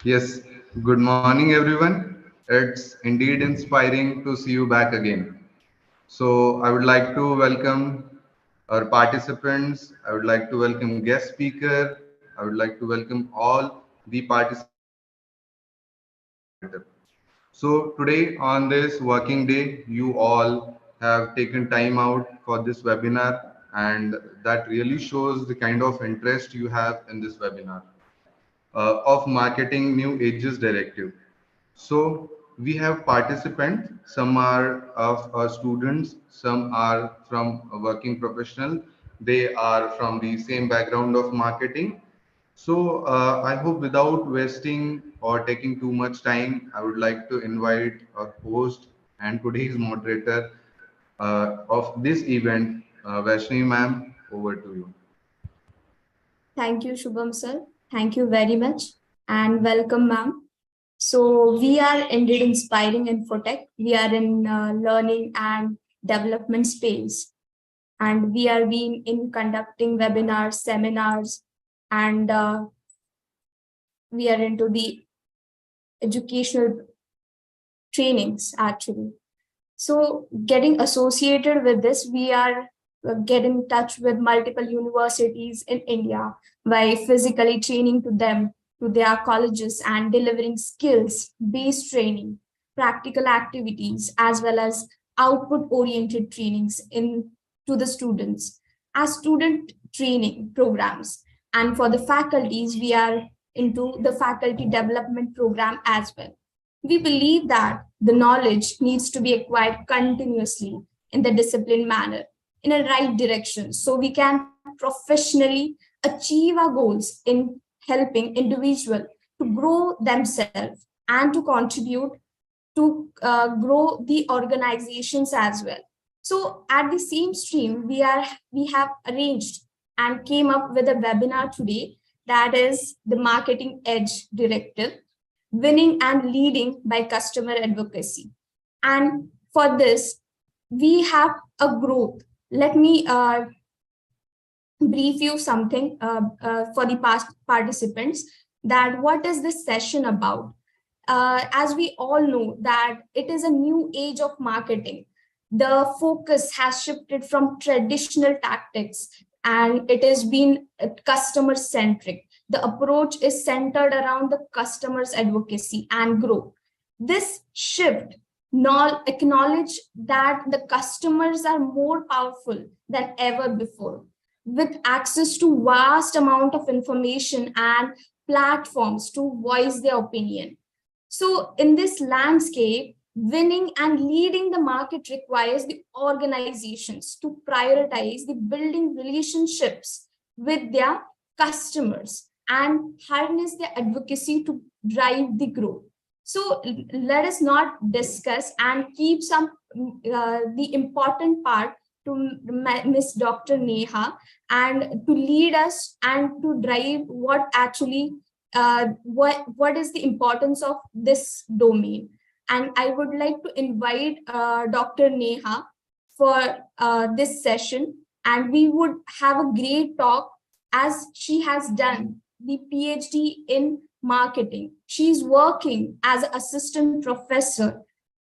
Yes, good morning, everyone. It's indeed inspiring to see you back again. So, I would like to welcome our participants. I would like to welcome guest speaker. I would like to welcome all the participants moderator. So, today on this working day, you all have taken time out for this webinar, and that really shows the kind of interest you have in this webinar of Marketing New Ages Directive. So we have participants, some are of students, some are from a working professional, they are from the same background of marketing. So I hope without wasting or taking too much time, I would like to invite our host and today's moderator of this event, Vaishnavi ma'am, over to you. Thank you, Shubham sir. Thank you very much and welcome, ma'am. So we are indeed inspiring infotech. We are in learning and development space, and we are being in conducting webinars, seminars, and we are into the educational trainings actually. So getting associated with this, we are get in touch with multiple universities in India by physically training to them to their colleges and delivering skills based training, practical activities, as well as output oriented trainings in to the students as student training programs. And for the faculties, we are into the faculty development program as well. We believe that the knowledge needs to be acquired continuously in the disciplined manner, in a right direction, so we can professionally achieve our goals in helping individual to grow themselves and to contribute to grow the organizations as well. So at the same stream, we have arranged and came up with a webinar today, that is the Marketing Edge Directive, winning and leading by customer advocacy. And for this, we have a growth. Let me brief you something for the past participants, that what is this session about. As we all know that it is a new age of marketing. The focus has shifted from traditional tactics and it has been customer centric. The approach is centered around the customer's advocacy and growth. This shift acknowledge that the customers are more powerful than ever before, with access to vast amount of information and platforms to voice their opinion. So in this landscape, winning and leading the market requires the organizations to prioritize the building relationships with their customers and harness their advocacy to drive the growth. So let us not discuss and keep some the important part to Miss Dr. Neha, and to lead us and to drive what actually what is the importance of this domain. And I would like to invite Dr. Neha for this session, and we would have a great talk as she has done the PhD in marketing. She's working as an assistant professor,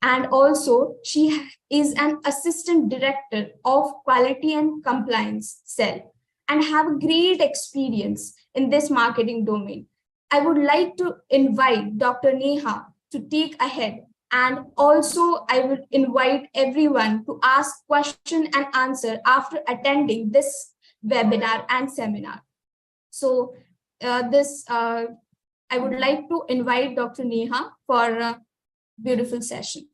and also she is an assistant director of quality and compliance cell and have a great experience in this marketing domain. I would like to invite Dr. Neha to take ahead, and also I would invite everyone to ask question and answer after attending this webinar and seminar. So I would like to invite Dr. Neha for a beautiful session.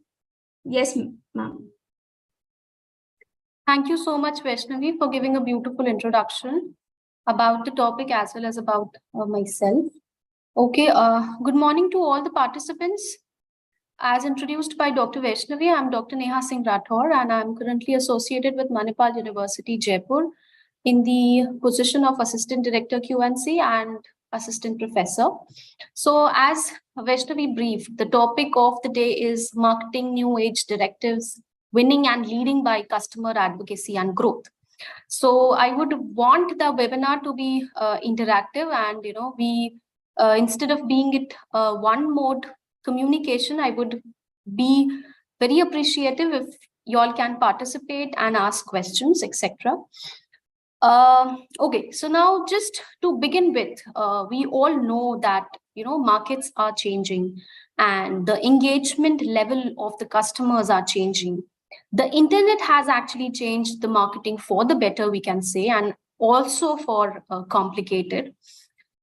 Yes, ma'am. Thank you so much, Vaishnavi, for giving a beautiful introduction about the topic as well as about myself. Okay, good morning to all the participants. As introduced by Dr. Vaishnavi, I'm Dr. Neha Singh Rathore, and I'm currently associated with Manipal University, Jaipur, in the position of Assistant Director QNC and Assistant Professor. So as Vaishnavi briefed, the topic of the day is Marketing New Age Directives, winning and leading by customer advocacy and growth. So I would want the webinar to be interactive, and we Instead of being it one mode communication, I would be very appreciative if y'all can participate and ask questions, etc. Okay, so now just to begin with, we all know that markets are changing and the engagement level of the customers are changing. The internet has actually changed the marketing for the better, we can say, and also for complicated.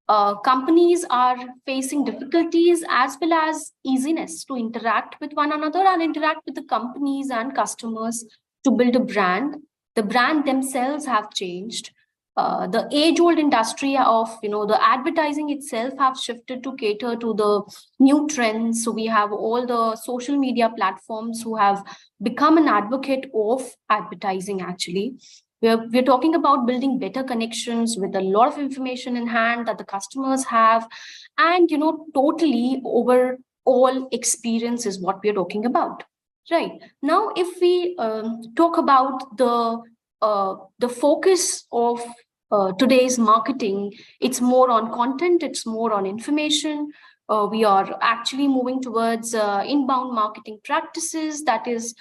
Companies are facing difficulties as well as easiness to interact with one another and interact with the companies and customers to build a brand. The brand themselves have changed. The age-old industry of the advertising itself have shifted to cater to the new trends. So we have all the social media platforms who have become an advocate of advertising actually. We're talking about building better connections with a lot of information in hand that the customers have, and totally overall experience is what we're talking about. Right now, if we talk about the focus of today's marketing, it's more on content, it's more on information. We are actually moving towards inbound marketing practices, that is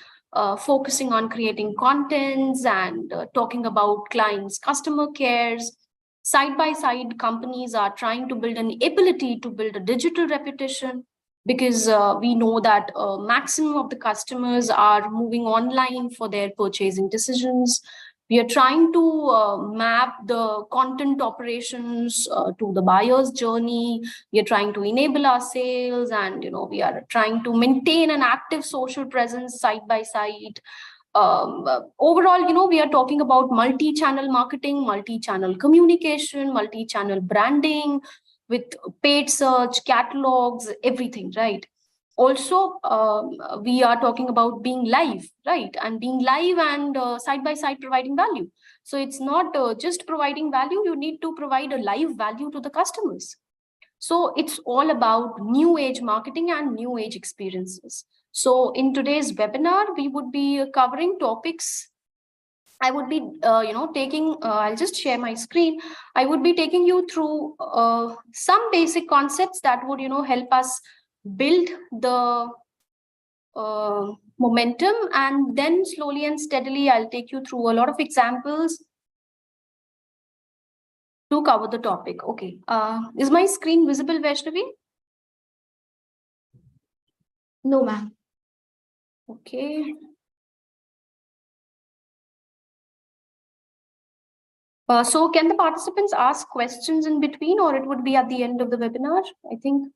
focusing on creating contents and talking about clients' customer cares. Side by side, companies are trying to build an ability to build a digital reputation, because we know that maximum of the customers are moving online for their purchasing decisions. We are trying to map the content operations to the buyer's journey. We are trying to enable our sales, and we are trying to maintain an active social presence side by side. Overall, we are talking about multi-channel marketing, multi-channel communication, multi-channel branding with paid search, catalogs, everything, right? Also, we are talking about being live, right? And being live and side by side providing value. So it's not just providing value, you need to provide a live value to the customers. So it's all about new age marketing and new age experiences. So in today's webinar, we would be covering topics. I would be, taking, I'll just share my screen. I would be taking you through some basic concepts that would, help us build the momentum, and then slowly and steadily I'll take you through a lot of examples to cover the topic. Okay, is my screen visible, Vaishnavi? No, ma'am. Okay. So can the participants ask questions in between, or it would be at the end of the webinar? I think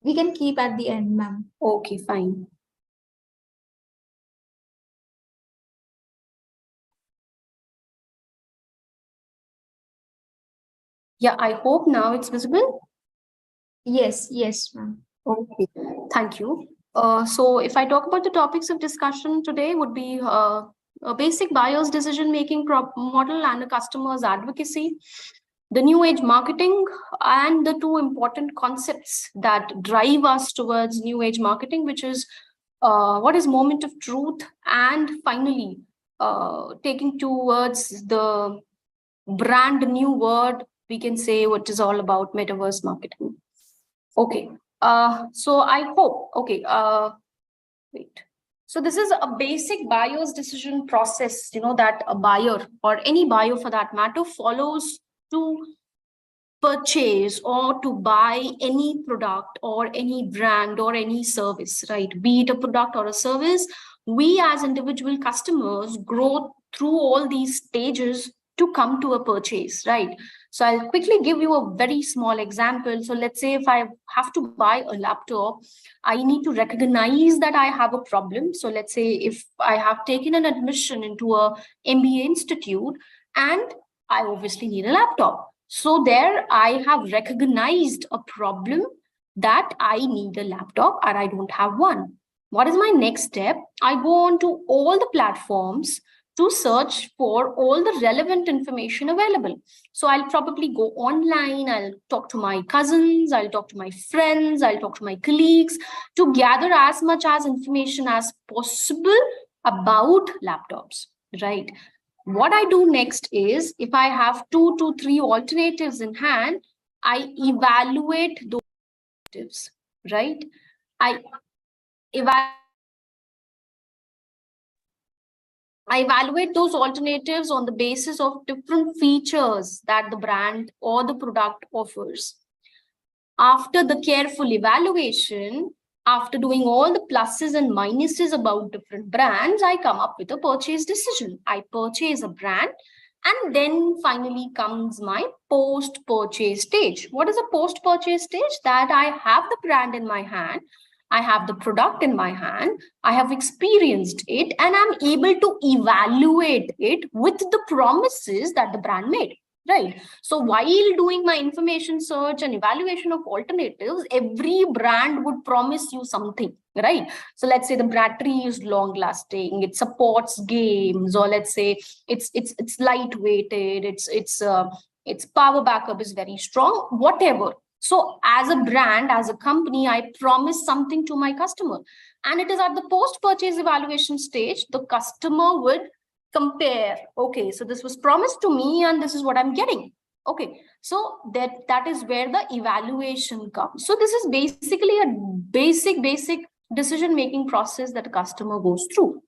we can keep at the end, ma'am. Okay, fine. Yeah, I hope now it's visible. Yes, ma'am. Okay, thank you. So if I talk about the topics of discussion today, would be a basic buyer's decision-making model and a customer's advocacy, the new age marketing, and the two important concepts that drive us towards new age marketing, which is what is moment of truth, and finally taking towards the brand new word, we can say, what is all about metaverse marketing. Okay, so I hope, okay, wait. So this is a basic buyer's decision process, that a buyer, or any buyer for that matter, follows to purchase or to buy any product or any brand or any service, right? Be it a product or a service, we as individual customers grow through all these stages to come to a purchase, right? So I'll quickly give you a very small example. So let's say if I have to buy a laptop, I need to recognize that I have a problem. So let's say if I have taken an admission into a MBA institute and I obviously need a laptop. So there I have recognized a problem that I need a laptop and I don't have one. What is my next step? I go on to all the platforms to search for all the relevant information available. So I'll probably go online, I'll talk to my cousins, I'll talk to my friends, I'll talk to my colleagues to gather as much as information as possible about laptops, right? What I do next is, if I have 2 to 3 alternatives in hand, I evaluate those alternatives, right? I evaluate those alternatives on the basis of different features that the brand or the product offers. After the careful evaluation, after doing all the pluses and minuses about different brands, I come up with a purchase decision. I purchase a brand, and then finally comes my post-purchase stage. What is a post-purchase stage? That I have the brand in my hand, I have the product in my hand, I have experienced it, and I'm able to evaluate it with the promises that the brand made. Right. So while doing my information search and evaluation of alternatives, every brand would promise you something, right? So let's say the battery is long lasting, it supports games, or let's say it's lightweighted, its power backup is very strong, whatever. So as a brand, as a company, I promise something to my customer, and it is at the post-purchase evaluation stage, the customer would compare. Okay, so this was promised to me and this is what I'm getting. Okay, so that is where the evaluation comes. So this is basically a basic decision making process that a customer goes through.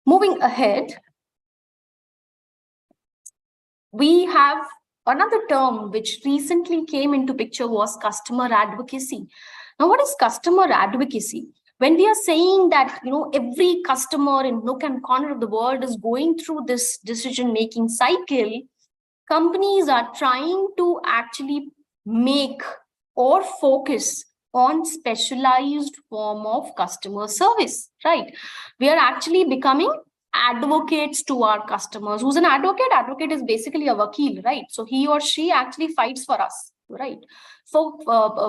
Moving ahead, we have another term which recently came into picture, was customer advocacy. Now, what is customer advocacy? When we are saying that, every customer in nook and corner of the world is going through this decision-making cycle, companies are trying to actually make or focus on specialized form of customer service, right? We are actually becoming advocates to our customers. Who's an advocate? Advocate is basically a vakil, right? So he or she actually fights for us, right?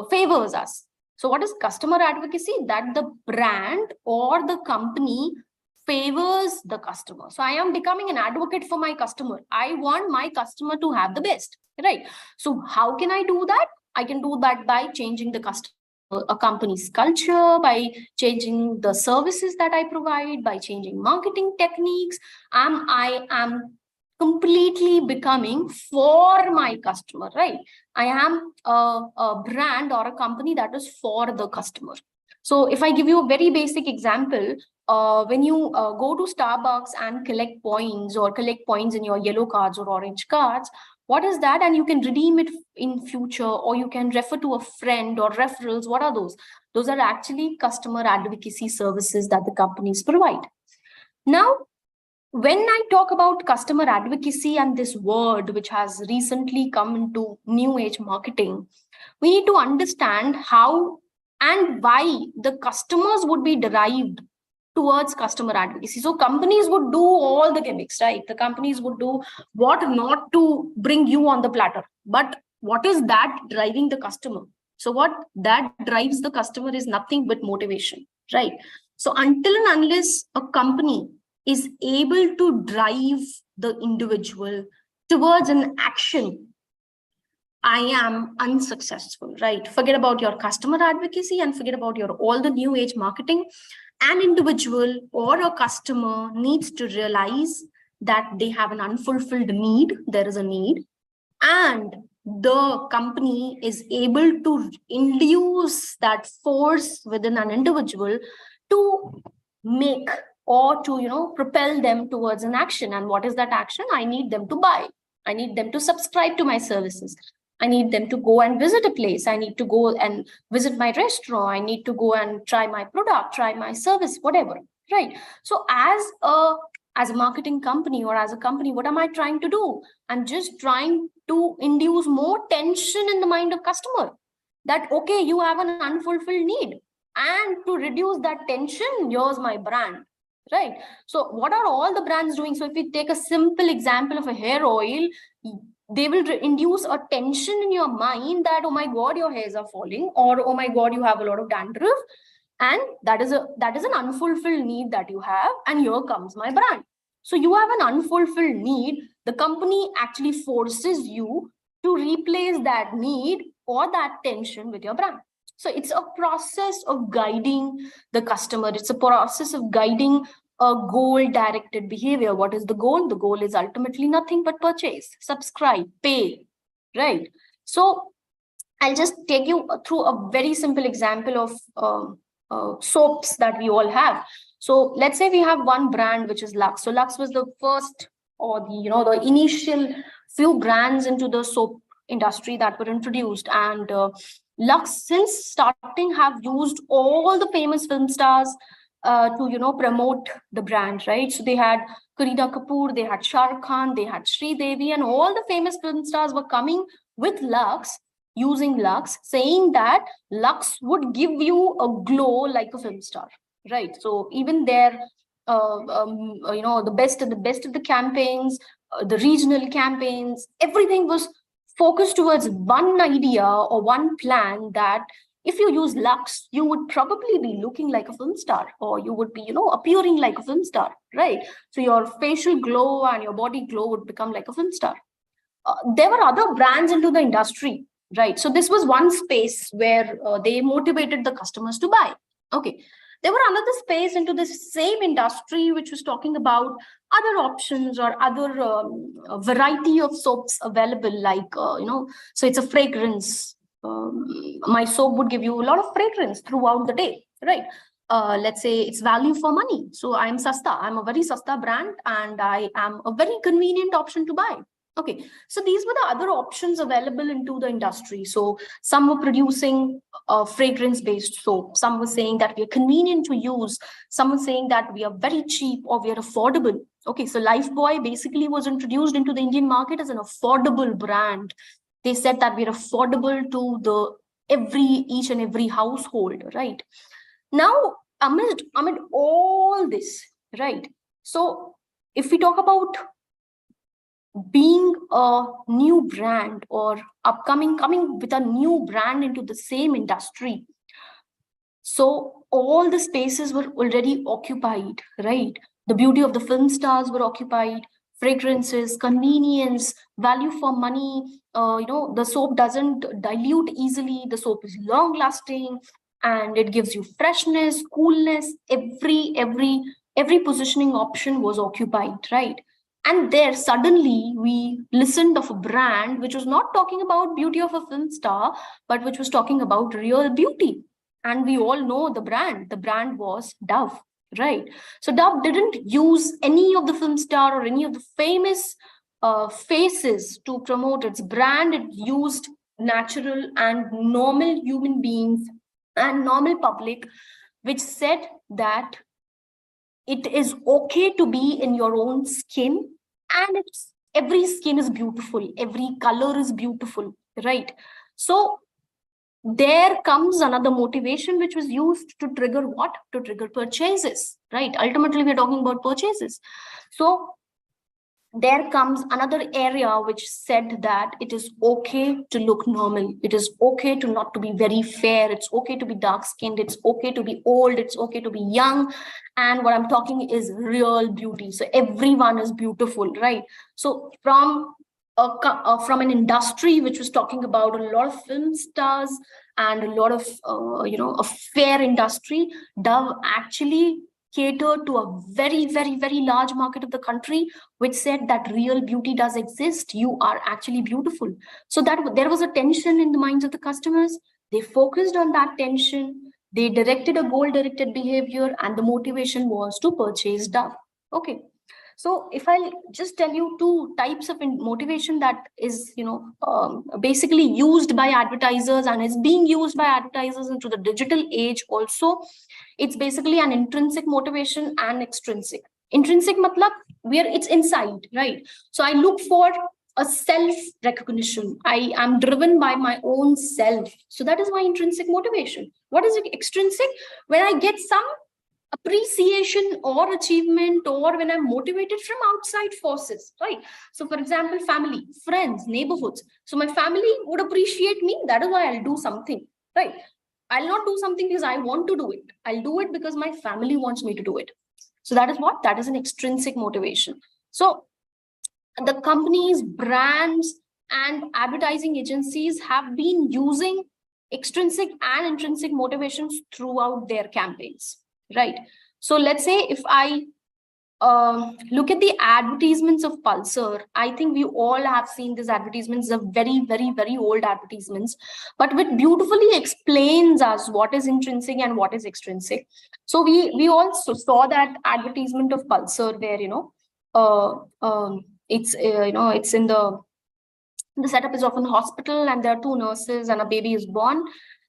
Favors us. So what is customer advocacy? That the brand or the company favors the customer. So I am becoming an advocate for my customer. I want my customer to have the best, right? So how can I do that? I can do that by changing a company's culture, by changing the services that I provide, by changing marketing techniques. I am completely becoming for my customer, right? I am a brand or a company that is for the customer. So if I give you a very basic example, when you go to Starbucks and collect points in your yellow cards or orange cards, what is that? And you can redeem it in future, or you can refer to a friend or referrals. What are those? Those are actually customer advocacy services that the companies provide. Now, when I talk about customer advocacy and this word, which has recently come into new age marketing, we need to understand how and why the customers would be derived towards customer advocacy. So companies would do all the gimmicks, right? The companies would do what not to bring you on the platter. But what is that driving the customer? So what that drives the customer is nothing but motivation, right? So until and unless a company is able to drive the individual towards an action, I am unsuccessful, right? Forget about your customer advocacy and forget about your all the new age marketing. An individual or a customer needs to realize that they have an unfulfilled need. There is a need, and the company is able to induce that force within an individual to make or to propel them towards an action. And what is that action? I need them to buy. I need them to subscribe to my services. I need them to go and visit a place. I need to go and visit my restaurant. I need to go and try my product, try my service, whatever, right? So as a marketing company or as a company, what am I trying to do? I'm just trying to induce more tension in the mind of customer that, okay, you have an unfulfilled need. And to reduce that tension, here's my brand, right? So what are all the brands doing? So if we take a simple example of a hair oil, they will induce a tension in your mind that, oh my God, your hairs are falling, or oh my God, you have a lot of dandruff. And that is an unfulfilled need that you have. And here comes my brand. So you have an unfulfilled need. The company actually forces you to replace that need or that tension with your brand. So it's a process of guiding the customer. It's a process of guiding a goal-directed behavior. What is the goal? The goal is ultimately nothing but purchase, subscribe, pay, right? So I'll just take you through a very simple example of soaps that we all have. So let's say we have one brand, which is Lux. So Lux was the first, or the initial few brands into the soap industry that were introduced. And Lux, since starting, have used all the famous film stars to promote the brand, right? So they had Kareena Kapoor, they had Shah Rukh Khan, they had Sri Devi, and all the famous film stars were coming with Lux, using Lux, saying that Lux would give you a glow like a film star, right? So even their the best of the campaigns, the regional campaigns, everything was focused towards one idea or one plan, that if you use Lux, you would probably be looking like a film star, or you would be appearing like a film star, right? So your facial glow and your body glow would become like a film star. There were other brands into the industry, right? So this was one space where they motivated the customers to buy. Okay. There were another space into the same industry which was talking about other options or other variety of soaps available, like so it's a fragrance. My soap would give you a lot of fragrance throughout the day, right? Let's say it's value for money. So I'm Sasta. I'm a very Sasta brand, and I am a very convenient option to buy. Okay, so these were the other options available into the industry. So some were producing fragrance-based soap. Some were saying that we are convenient to use. Some were saying that we are very cheap or we are affordable. Okay, so Lifebuoy basically was introduced into the Indian market as an affordable brand. They said that we are affordable to each and every household, right? Now, amid all this, right? So if we talk about being a new brand or coming with a new brand into the same industry, so all the spaces were already occupied, right? The beauty of the film stars were occupied, fragrances, convenience, value for money. The soap doesn't dilute easily, the soap is long lasting, and it gives you freshness, coolness. Every positioning option was occupied, right? And there suddenly we listened of a brand which was not talking about beauty of a film star, but which was talking about real beauty. And we all know the brand was Dove, right? So Dove didn't use any of the film star or any of the famous faces to promote its brand. It used natural and normal human beings and normal public, which said that it is okay to be in your own skin, and every skin is beautiful, every color is beautiful, right? So there comes another motivation which was used to trigger what? To trigger purchases, right? Ultimately, we're talking about purchases. So there comes another area which said that it is okay to look normal. It is okay to not to be very fair. It's okay to be dark skinned. It's okay to be old. It's okay to be young. And what I'm talking is real beauty. So everyone is beautiful, right? So from an industry which was talking about a lot of film stars and a lot of a fair industry, Dove actually catered to a very, very, very large market of the country, which said that real beauty does exist. You are actually beautiful. So that there was a tension in the minds of the customers. They focused on that tension. They directed a goal-directed behavior, and the motivation was to purchase Dove. Okay. So if I'll just tell you two types of motivation that is, basically used by advertisers and is being used by advertisers into the digital age also. It's basically an intrinsic motivation and extrinsic. Intrinsic matlab where it's inside, right? So I look for a self recognition. I am driven by my own self. So that is my intrinsic motivation. What is extrinsic? When I get some appreciation or achievement, or when I'm motivated from outside forces, right? So for example, family, friends, neighborhoods. So my family would appreciate me. That is why I'll do something, right? I'll not do something because I want to do it. I'll do it because my family wants me to do it. So that is what? That is an extrinsic motivation. So the companies, brands, and advertising agencies have been using extrinsic and intrinsic motivations throughout their campaigns, right? So let's say if I look at the advertisements of Pulsar. I think we all have seen these advertisements. They're very, very, very old advertisements, but it beautifully explains us what is intrinsic and what is extrinsic. So we also saw that advertisement of Pulsar where, it's it's in the setup is of a hospital, and there are two nurses and a baby is born,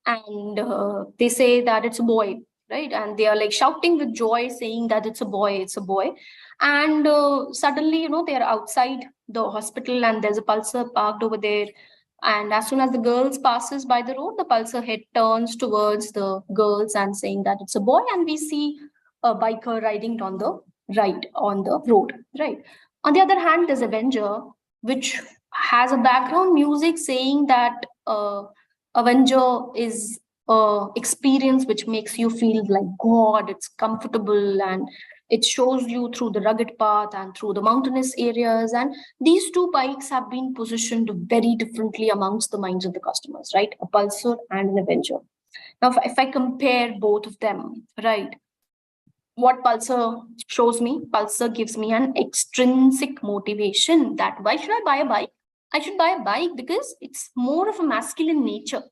and they say that it's a boy, right? And they are like shouting with joy, saying that it's a boy, it's a boy. And suddenly, they're outside the hospital and there's a Pulsar parked over there. And as soon as the girls passes by the road, the Pulsar head turns towards the girls and saying that it's a boy. And we see a biker riding on the right on the road, right? On the other hand, there's Avenger, which has a background music saying that Avenger is experience which makes you feel like God. It's comfortable and it shows you through the rugged path and through the mountainous areas. And these two bikes have been positioned very differently amongst the minds of the customers, right? A Pulsar and an Avenger. Now, if I compare both of them, right, what Pulsar shows me, Pulsar gives me an extrinsic motivation that why should I buy a bike? I should buy a bike because it's more of a masculine nature,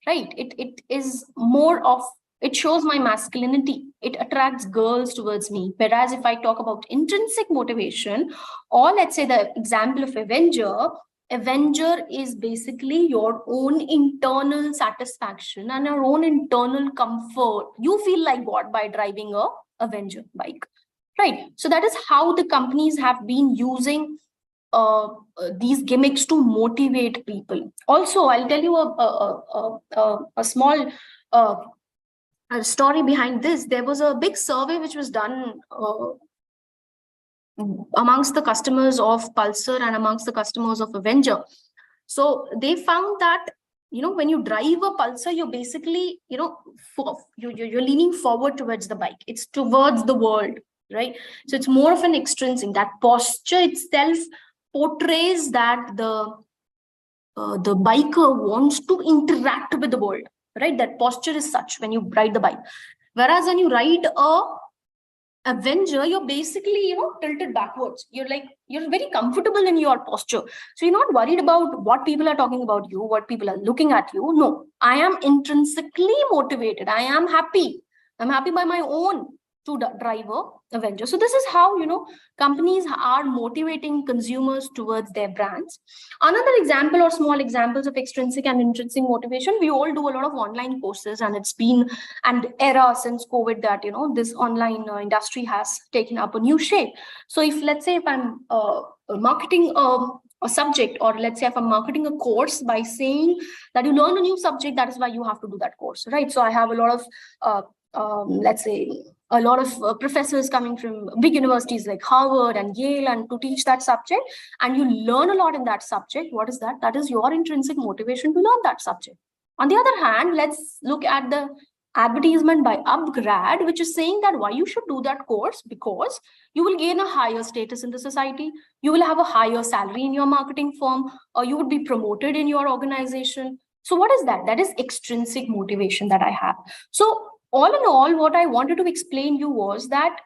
right? It is more of, it shows my masculinity. It attracts girls towards me. Whereas if I talk about intrinsic motivation, or let's say the example of Avenger is basically your own internal satisfaction and your own internal comfort. You feel like God by driving a Avenger bike, right? So that is how the companies have been using these gimmicks to motivate people. Also, I'll tell you a small a story behind this. There was a big survey which was done amongst the customers of Pulsar and amongst the customers of Avenger. So they found that when you drive a Pulsar, you're basically you're leaning forward towards the bike. It's towards the world, right? So it's more of an extrinsic. That posture itself portrays that the biker wants to interact with the world, right? That posture is such when you ride the bike. Whereas when you ride a Avenger, you're basically tilted backwards. You're very comfortable in your posture, so you're not worried about what people are talking about you, what people are looking at you. No, I am intrinsically motivated. I am happy. I'm happy by my own to drive a Avenger. So this is how companies are motivating consumers towards their brands. Another example or small examples of extrinsic and intrinsic motivation, we all do a lot of online courses, and it's been an era since COVID that this online industry has taken up a new shape. So let's say if I'm marketing a subject, or let's say if I'm marketing a course by saying that you learn a new subject, that is why you have to do that course, right? So I have a lot of let's say a lot of professors coming from big universities like Harvard and Yale, and to teach that subject, and you learn a lot in that subject. What is that? That is your intrinsic motivation to learn that subject. On the other hand, let's look at the advertisement by Upgrad, which is saying that why you should do that course, because you will gain a higher status in the society, you will have a higher salary in your marketing firm, or you would be promoted in your organization. So what is that? That is extrinsic motivation that I have. So all in all, what I wanted to explain you was that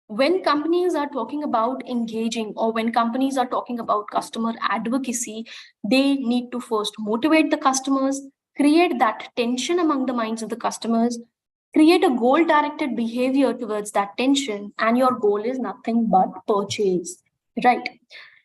when companies are talking about engaging, or when companies are talking about customer advocacy, they need to first motivate the customers, create that tension among the minds of the customers, create a goal-directed behavior towards that tension, and your goal is nothing but purchase, right?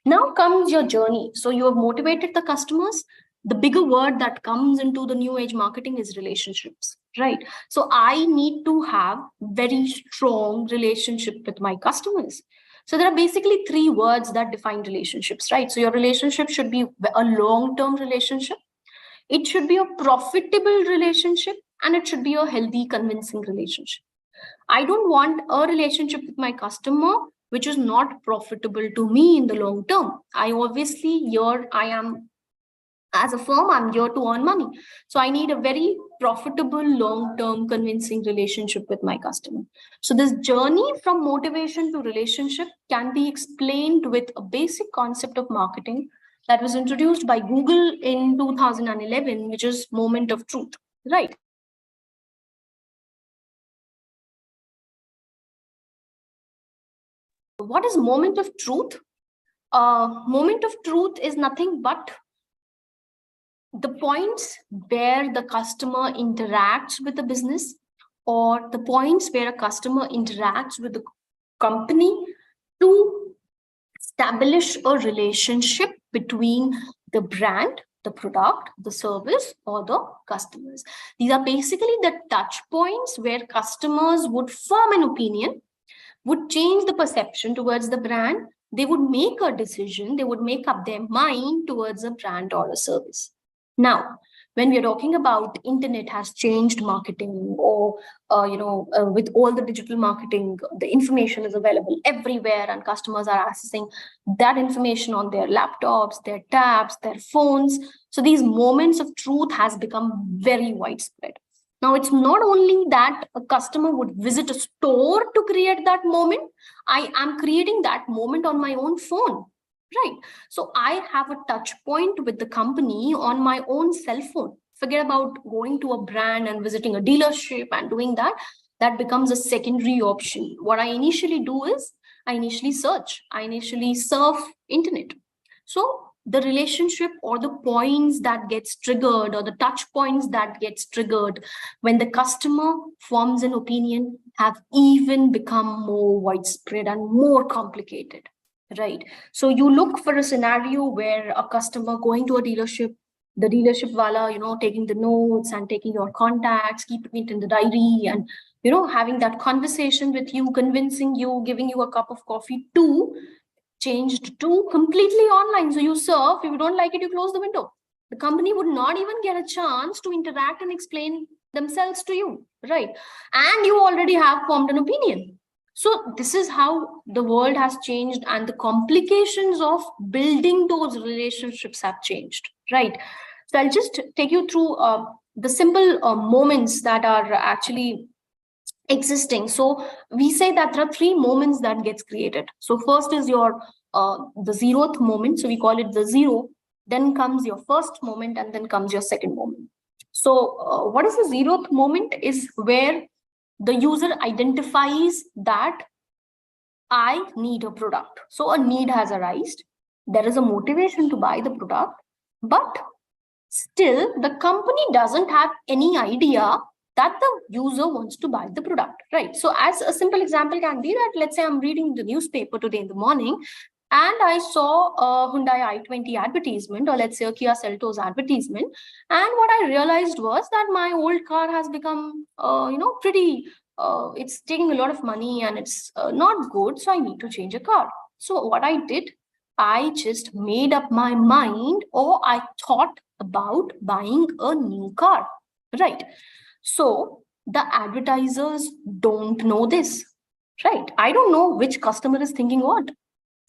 Now comes your journey. So you have motivated the customers. The bigger word that comes into the new age marketing is relationships, right? So I need to have very strong relationship with my customers. So there are basically three words that define relationships, right? So your relationship should be a long-term relationship. It should be a profitable relationship, and it should be a healthy, convincing relationship. I don't want a relationship with my customer which is not profitable to me in the long term. As a firm, I'm here to earn money. So I need a very profitable, long-term, convincing relationship with my customer. So this journey from motivation to relationship can be explained with a basic concept of marketing that was introduced by Google in 2011, which is moment of truth, right? What is moment of truth? Moment of truth is nothing but the points where the customer interacts with the business, or the points where a customer interacts with the company to establish a relationship between the brand, the product, the service, or the customers. These are basically the touch points where customers would form an opinion, would change the perception towards the brand. They would make a decision, they would make up their mind towards a brand or a service. Now, when we're talking about internet has changed marketing, or with all the digital marketing, the information is available everywhere and customers are accessing that information on their laptops, their tabs, their phones. So these moments of truth has become very widespread. Now, it's not only that a customer would visit a store to create that moment. I am creating that moment on my own phone, right? So I have a touch point with the company on my own cell phone. Forget about going to a brand and visiting a dealership and doing that. That becomes a secondary option. What I initially do is I initially search, I initially surf internet. So the relationship or the points that gets triggered, or the touch points that gets triggered when the customer forms an opinion, have even become more widespread and more complicated, right? So you look for a scenario where a customer going to a dealership, the dealership wala, taking the notes and taking your contacts, keeping it in the diary, and having that conversation with you, convincing you, giving you a cup of coffee too, changed to completely online. So you surf, if you don't like it, you close the window. The company would not even get a chance to interact and explain themselves to you, right? And you already have formed an opinion. So this is how the world has changed, and the complications of building those relationships have changed, right? So I'll just take you through the simple moments that are actually existing. So we say that there are three moments that gets created. So first is your the zeroth moment. So we call it the zero. Then comes your first moment, and then comes your second moment. So what is the zeroth moment? Is where the user identifies that I need a product. So a need has arisen. There is a motivation to buy the product, but still the company doesn't have any idea that the user wants to buy the product, right? So as a simple example can be that, let's say I'm reading the newspaper today in the morning, and I saw a Hyundai i20 advertisement, or let's say a Kia Seltos advertisement. And what I realized was that my old car has become, pretty, it's taking a lot of money and it's not good. So I need to change a car. So what I did, I just made up my mind, or I thought about buying a new car, right? So the advertisers don't know this, right? I don't know which customer is thinking what.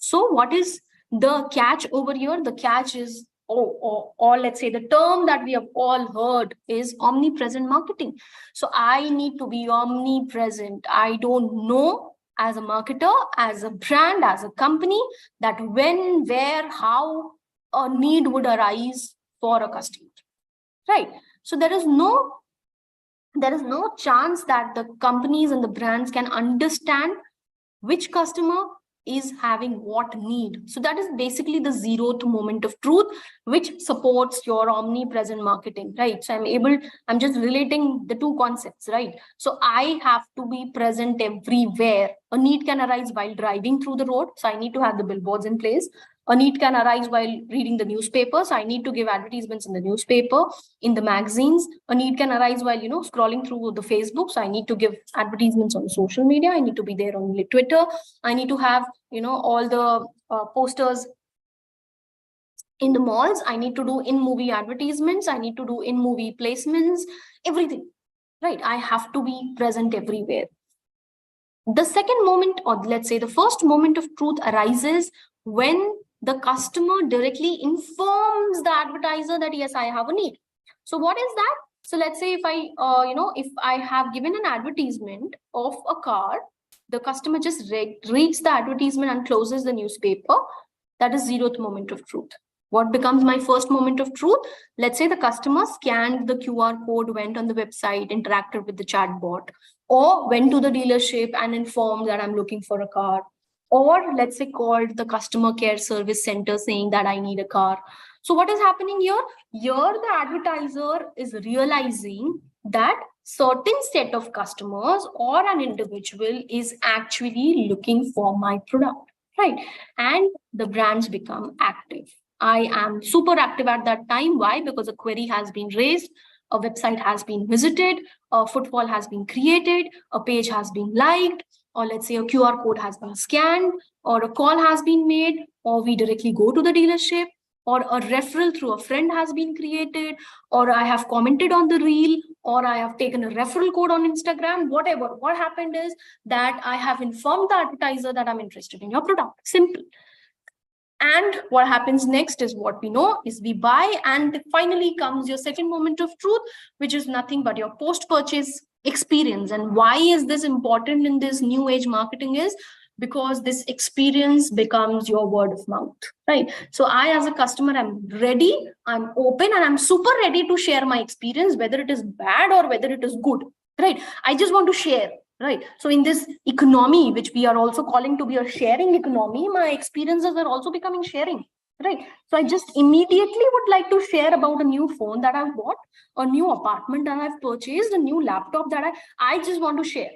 So what is the catch over here? The catch is, or let's say the term that we have all heard is omnipresent marketing. So I need to be omnipresent. I don't know as a marketer, as a brand, as a company, that when, where, how a need would arise for a customer, right? So there is no chance that the companies and the brands can understand which customer is having what need. So that is basically the zeroth moment of truth, which supports your omnipresent marketing, right? So I'm just relating the two concepts, right? So I have to be present everywhere. A need can arise while driving through the road, so I need to have the billboards in place. A need can arise while reading the newspaper, so I need to give advertisements in the newspaper, in the magazines. A need can arise while scrolling through the Facebook, so I need to give advertisements on social media. I need to be there on Twitter. I need to have all the posters in the malls. I need to do in-movie advertisements. I need to do in-movie placements, everything, right? I have to be present everywhere. The second moment, or let's say the first moment of truth, arises when the customer directly informs the advertiser that yes, I have a need. So what is that? So let's say if I have given an advertisement of a car, the customer just reads the advertisement and closes the newspaper. That is zeroth moment of truth. What becomes my first moment of truth? Let's say the customer scanned the QR code, went on the website, interacted with the chatbot, or went to the dealership and informed that I'm looking for a car. or let's say called the customer care service center saying that I need a car. So what is happening here? Here the advertiser is realizing that certain set of customers or an individual is actually looking for my product, right? And the brands become active. I am super active at that time. Why? Because a query has been raised, a website has been visited, a footfall has been created, a page has been liked, or let's say a QR code has been scanned, or a call has been made, or we directly go to the dealership, or a referral through a friend has been created, or I have commented on the reel, or I have taken a referral code on Instagram, whatever. What happened is that I have informed the advertiser that I'm interested in your product. Simple. And what happens next is what we know is we buy, and finally comes your second moment of truth, which is nothing but your post-purchase experience. And why is this important in this new age marketing is because this experience becomes your word of mouth, right? So I, as a customer, I'm ready, I'm open, and I'm super ready to share my experience, whether it is bad or whether it is good, right? I just want to share. Right. So in this economy, which we are also calling to be a sharing economy, my experiences are also becoming sharing. Right. So I just immediately would like to share about a new phone that I've bought, a new apartment that I've purchased, a new laptop that I just want to share.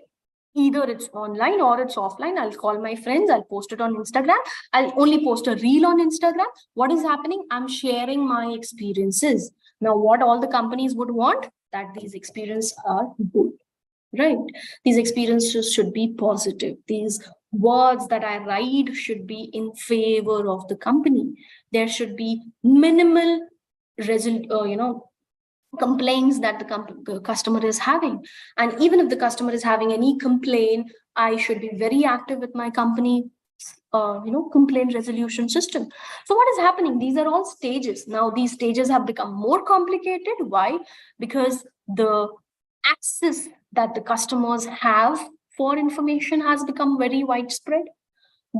Either it's online or it's offline. I'll call my friends, I'll post it on Instagram. I'll only post a reel on Instagram. What is happening? I'm sharing my experiences. Now, what all the companies would want, that these experiences are good. Right. These experiences should be positive. These words that I write should be in favor of the company. There should be minimal complaints that the customer is having. And even if the customer is having any complaint, I should be very active with my company complaint resolution system. So what is happening? These are all stages. Now these stages have become more complicated. Why? Because the access that the customers have for information has become very widespread.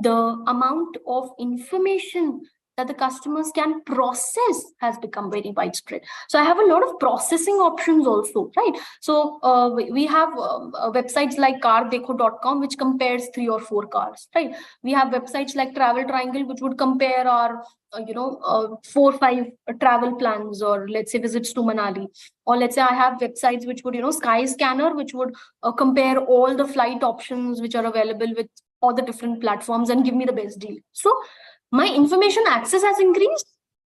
The amount of information that the customers can process has become very widespread. So I have a lot of processing options also, right? So we have websites like cardekho.com, which compares 3 or 4 cars, right? We have websites like Travel Triangle, which would compare our 4 or 5 travel plans, or let's say visits to Manali. Or let's say I have websites which would, Sky Scanner, which would compare all the flight options which are available with all the different platforms and give me the best deal. So my information access has increased,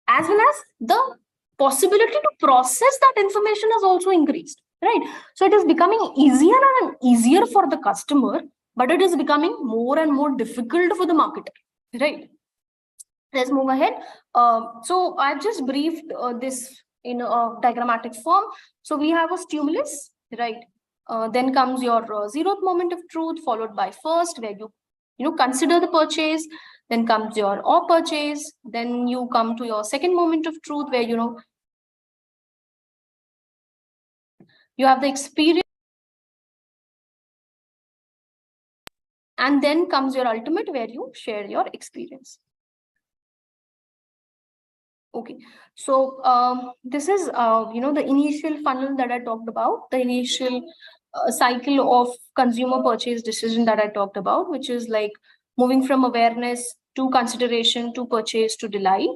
as well as the possibility to process that information has also increased, right? So it is becoming easier and easier for the customer, but it is becoming more and more difficult for the marketer, right? Let's move ahead. So I've just briefed this in a diagrammatic form. So we have a stimulus, right? Then comes your 0th moment of truth, followed by first, where you consider the purchase. Then comes your or purchase. Then you come to your second moment of truth, where you have the experience. And then comes your ultimate, where you share your experience. Okay, so this is the initial funnel that I talked about, the initial cycle of consumer purchase decision that I talked about, which is like moving from awareness to consideration to purchase to delight.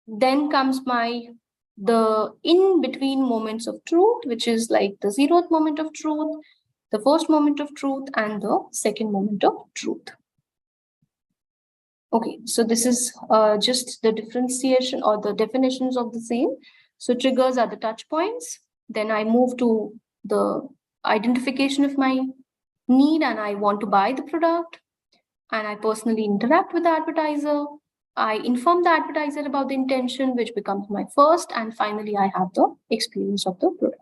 Then comes the in between moments of truth, which is like the 0th moment of truth, the first moment of truth, and the second moment of truth. Okay, so this is just the differentiation or the definitions of the same. So triggers are the touch points. Then I move to the identification of my need, and I want to buy the product. And I personally interact with the advertiser. I inform the advertiser about the intention, which becomes my first. And finally, I have the experience of the product.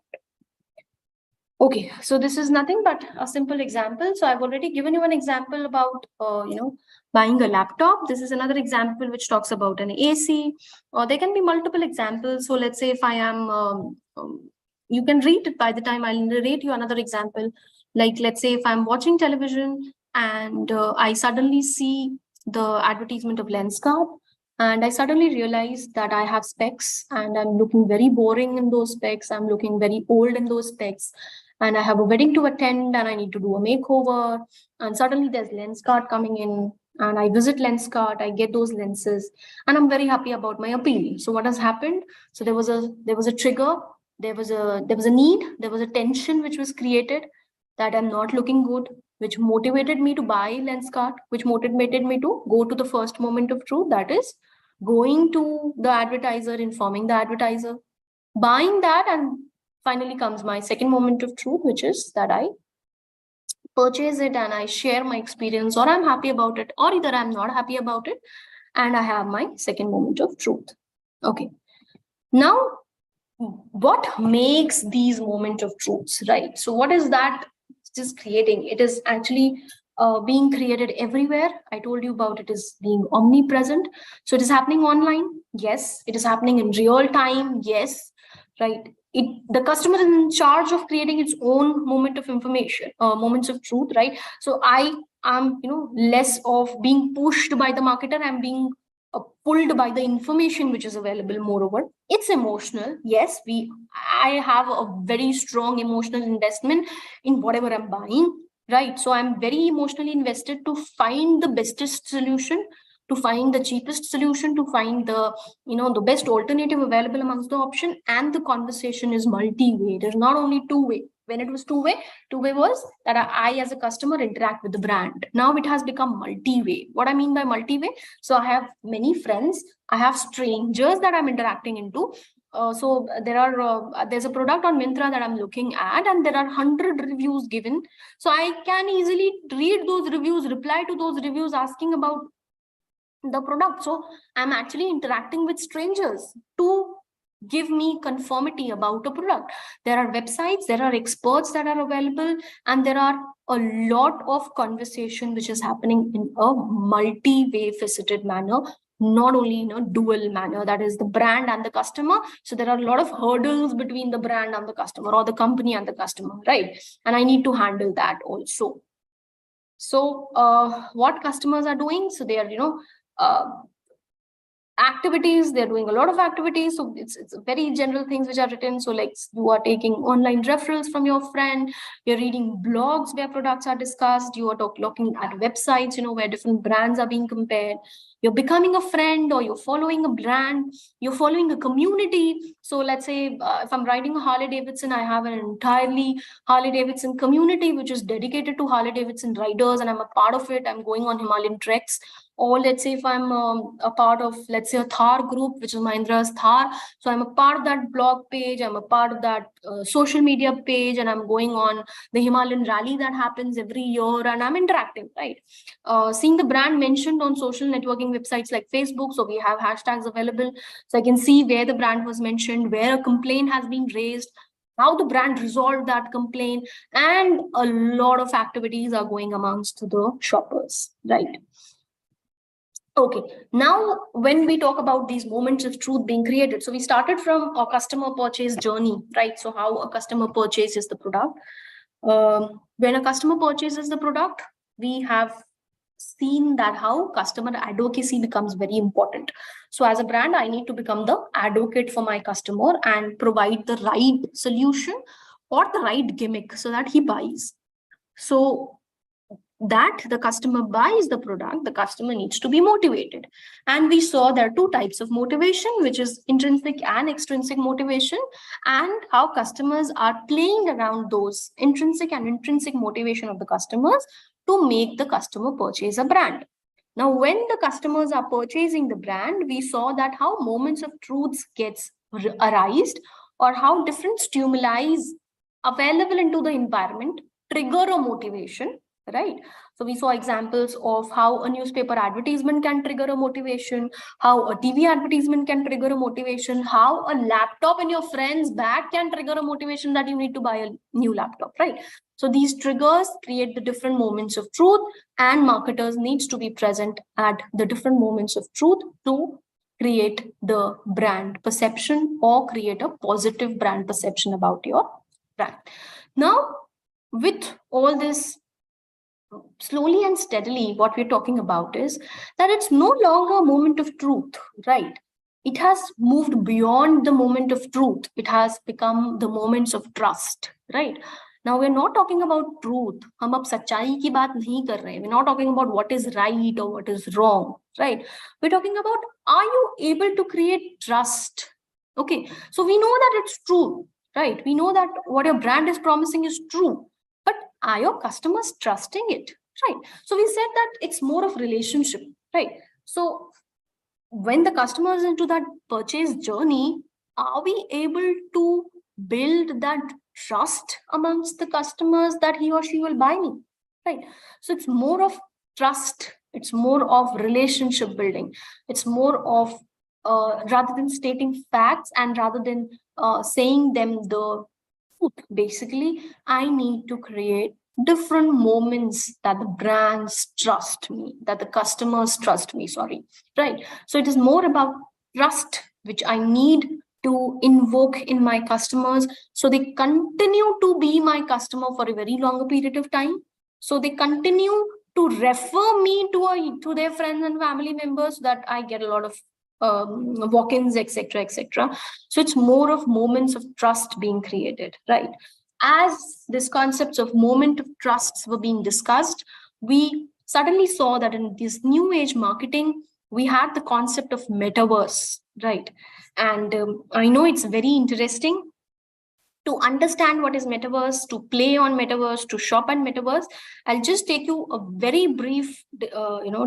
Okay, so this is nothing but a simple example. So I've already given you an example about, buying a laptop. This is another example which talks about an AC, or there can be multiple examples. So let's say if I am, you can read it by the time I'll narrate you another example. Like, let's say if I'm watching television and I suddenly see the advertisement of Lenscard, And I suddenly realized that I have specs and I'm looking very boring in those specs. I'm looking very old in those specs. And I have a wedding to attend and I need to do a makeover. And suddenly there's Lenskart coming in and I visit Lenskart, I get those lenses and I'm very happy about my appeal. So what has happened? So there was a trigger, there was a need, there was a tension which was created that I'm not looking good, which motivated me to buy Lenskart, which motivated me to go to the first moment of truth, that is going to the advertiser, informing the advertiser, buying that, and finally comes my second moment of truth, which is that I purchase it and I share my experience, or I'm happy about it, or either I'm not happy about it, and I have my second moment of truth. Okay. Now, what makes these moment of truths, right? So what is that just creating? It is actually being created everywhere. I told you about it is being omnipresent. So it is happening online. Yes. It is happening in real time. Yes. Right. The customer is in charge of creating its own moment of information, moments of truth. Right. So I am, less of being pushed by the marketer. I'm being pulled by the information which is available. Moreover, it's emotional. Yes, I have a very strong emotional investment in whatever I'm buying, right? So I'm very emotionally invested to find the bestest solution, to find the cheapest solution, to find the best alternative available amongst the option. And the conversation is multi-way. There's not only two-way. When it was two-way was that I as a customer interact with the brand. Now it has become multi-way. What I mean by multi-way, so I have many friends, I have strangers that I'm interacting into. So there's a product on Myntra that I'm looking at, and there are 100 reviews given. So I can easily read those reviews, reply to those reviews, asking about the product. So I'm actually interacting with strangers to give me conformity about a product. There are websites, there are experts that are available, and there are a lot of conversation which is happening in a multi-way faceted manner, not only in a dual manner, that is the brand and the customer. So there are a lot of hurdles between the brand and the customer, or the company and the customer, right? And I need to handle that also. So what customers are doing, so they are activities, they're doing a lot of activities. So it's very general things which are written. So like you are taking online referrals from your friend, you're reading blogs where products are discussed, you are looking at websites where different brands are being compared, you're becoming a friend, or you're following a brand, you're following a community. So let's say if I'm riding a Harley Davidson, I have an entirely Harley Davidson community which is dedicated to Harley Davidson riders, and I'm a part of it. I'm going on Himalayan treks. Or let's say if I'm a part of, let's say, a Thar group, which is Mahindra's Thar. So I'm a part of that blog page, I'm a part of that social media page, and I'm going on the Himalayan rally that happens every year, and I'm interacting, right? Seeing the brand mentioned on social networking websites like Facebook. So we have hashtags available. So I can see where the brand was mentioned, where a complaint has been raised, how the brand resolved that complaint, and a lot of activities are going amongst the shoppers, right? Okay, now when we talk about these moments of truth being created, so we started from a customer purchase journey, right? So how a customer purchases the product. When a customer purchases the product, we have seen that how customer advocacy becomes very important. So as a brand, I need to become the advocate for my customer and provide the right solution or the right gimmick so that he buys. So that the customer buys the product, the customer needs to be motivated. And we saw there are two types of motivation, which is intrinsic and extrinsic motivation, and how customers are playing around those intrinsic and intrinsic motivation of the customers to make the customer purchase a brand. Now, when the customers are purchasing the brand, we saw that how moments of truths gets arised, or how different stimuli available into the environment trigger a motivation, right? So we saw examples of how a newspaper advertisement can trigger a motivation, how a TV advertisement can trigger a motivation, how a laptop in your friend's bag can trigger a motivation that you need to buy a new laptop, right? So these triggers create the different moments of truth, and marketers needs to be present at the different moments of truth to create the brand perception or create a positive brand perception about your brand. Now, with all this slowly and steadily, what we're talking about is that it's no longer a moment of truth, right? It has moved beyond the moment of truth. It has become the moments of trust, right? Now we're not talking about truth. हम अब सच्चाई की बात नहीं कर रहे हैं. We're not talking about what is right or what is wrong, right? We're talking about, are you able to create trust? Okay, so we know that it's true, right? We know that what your brand is promising is true, but are your customers trusting it, right? So we said that it's more of relationship, right? So when the customer is into that purchase journey, are we able to build that trust amongst the customers that he or she will buy me, right? So it's more of trust, it's more of relationship building, it's more of rather than stating facts and rather than saying them the truth, basically I need to create different moments that the brands trust me, that the customers trust me, sorry, right? So it is more about trust, which I need to invoke in my customers, so they continue to be my customer for a very longer period of time, so they continue to refer me to their friends and family members, so that I get a lot of walk-ins, etc., etc. So it's more of moments of trust being created, right? As these concepts of moment of trusts were being discussed, we suddenly saw that in this new age marketing, we had the concept of metaverse, right? And I know it's very interesting to understand what is metaverse, to play on metaverse, to shop on metaverse. I'll just take you a very brief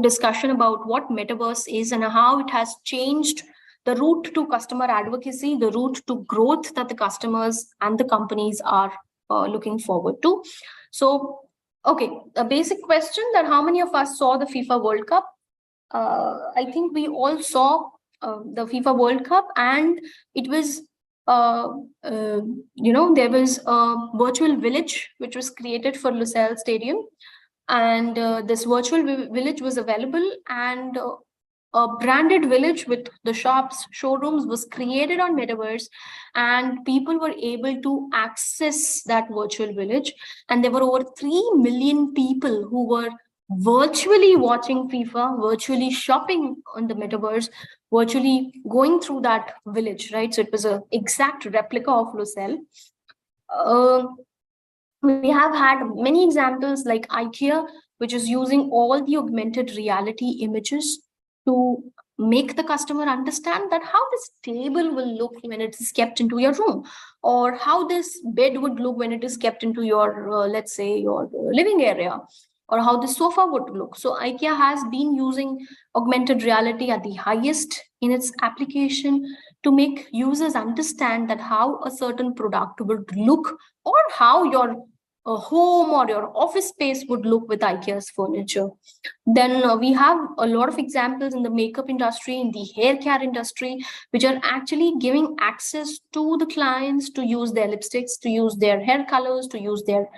discussion about what metaverse is and how it has changed the route to customer advocacy, the route to growth that the customers and the companies are looking forward to. So, okay, a basic question, that how many of us saw the FIFA World Cup? I think we all saw the FIFA World Cup, and it was there was a virtual village which was created for Lusail Stadium, and this virtual village was available, and a branded village with the shops, showrooms was created on metaverse, and people were able to access that virtual village, and there were over 3 million people who were virtually watching FIFA, virtually shopping on the metaverse, virtually going through that village, right? So it was an exact replica of Lusail. We have had many examples like IKEA, which is using all the augmented reality images to make the customer understand that how this table will look when it is kept into your room, or how this bed would look when it is kept into your, let's say, your living area, or how the sofa would look. So IKEA has been using augmented reality at the highest in its application to make users understand that how a certain product would look, or how your home or your office space would look with IKEA's furniture. Then we have a lot of examples in the makeup industry, in the hair care industry, which are actually giving access to the clients to use their lipsticks, to use their hair colors, to use their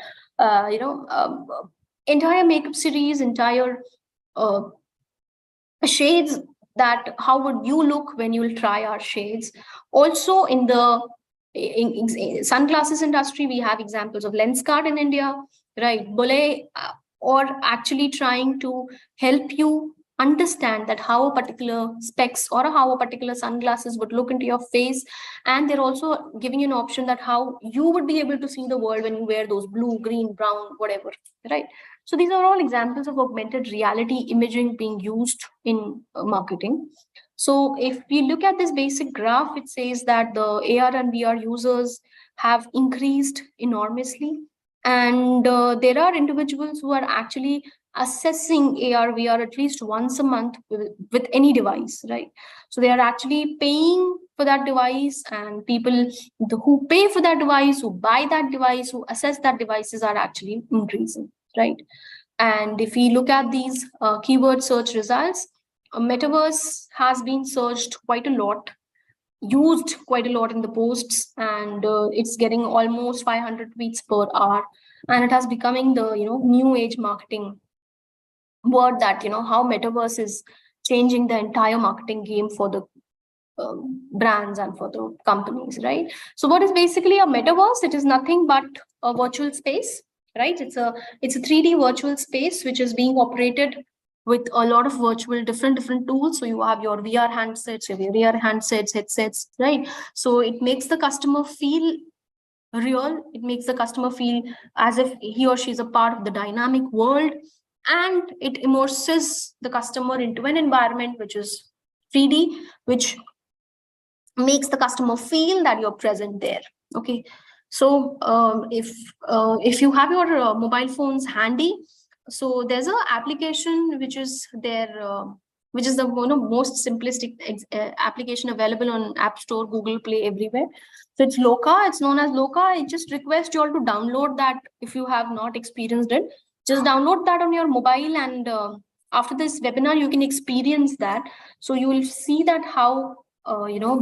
entire makeup series, entire shades, that how would you look when you will try our shades. Also in the sunglasses industry, we have examples of Lenskart in India, right? Bole, or actually trying to help you understand that how a particular specs or how a particular sunglasses would look into your face, and they're also giving you an option that how you would be able to see the world when you wear those blue, green, brown, whatever, right? So these are all examples of augmented reality imaging being used in marketing. So if we look at this basic graph, it says that the AR and VR users have increased enormously, and there are individuals who are actually assessing AR, VR at least once a month with any device, right? So they are actually paying for that device, and people who pay for that device, who buy that device, who assess that devices are actually increasing, right? And if we look at these keyword search results, metaverse has been searched quite a lot, used quite a lot in the posts, and it's getting almost 500 tweets per hour, and it has becoming the new age marketing word, that how metaverse is changing the entire marketing game for the brands and for the companies, right? So what is basically a metaverse? It is nothing but a virtual space, right? It's a 3D virtual space which is being operated with a lot of virtual different tools. So you have your VR handsets, your VR handsets, headsets, right? So it makes the customer feel real. It makes the customer feel as if he or she is a part of the dynamic world, and it immerses the customer into an environment which is 3D, which makes the customer feel that you're present there. Okay, so if you have your mobile phones handy, so there's an application which is there, which is the most simplistic application available on App Store, Google Play, everywhere. So it's Loka. It's known as Loka. I just request you all to download that if you have not experienced it. Just download that on your mobile, and after this webinar, you can experience that. So you will see that how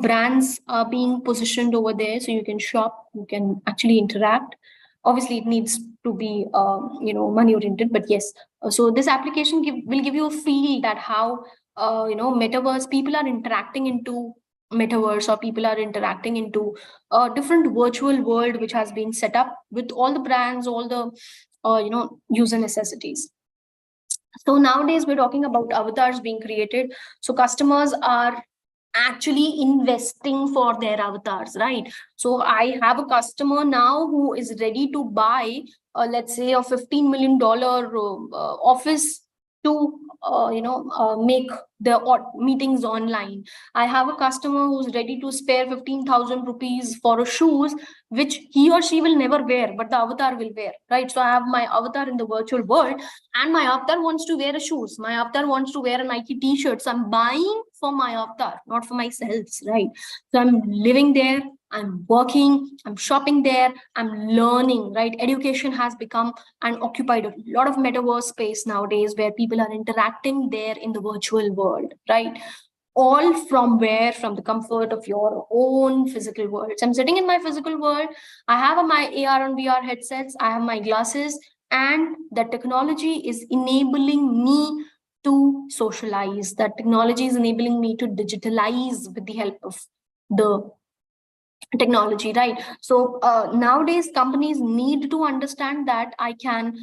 brands are being positioned over there. So you can shop, you can actually interact. Obviously, it needs to be money oriented, but yes. So this application will give you a feel that how metaverse people are interacting into metaverse, or people are interacting into a different virtual world which has been set up with all the brands, all the user necessities. So nowadays we're talking about avatars being created. So customers are actually investing for their avatars, right? So I have a customer now who is ready to buy, let's say, a $15 million office to make the meetings online. I have a customer who's ready to spare 15,000 rupees for a shoes which he or she will never wear, but the avatar will wear, right? So I have my avatar in the virtual world, and my avatar wants to wear a shoes, my avatar wants to wear a Nike t-shirt. So I'm buying for my avatar, not for myself, right? So I'm living there, I'm working, I'm shopping there, I'm learning, right? Education has become and occupied a lot of metaverse space nowadays, where people are interacting there in the virtual world, right? All from where? From the comfort of your own physical world. So I'm sitting in my physical world, I have my AR and VR headsets, I have my glasses, and the technology is enabling me to socialize. That technology is enabling me to digitalize with the help of the technology, right? So nowadays companies need to understand that I can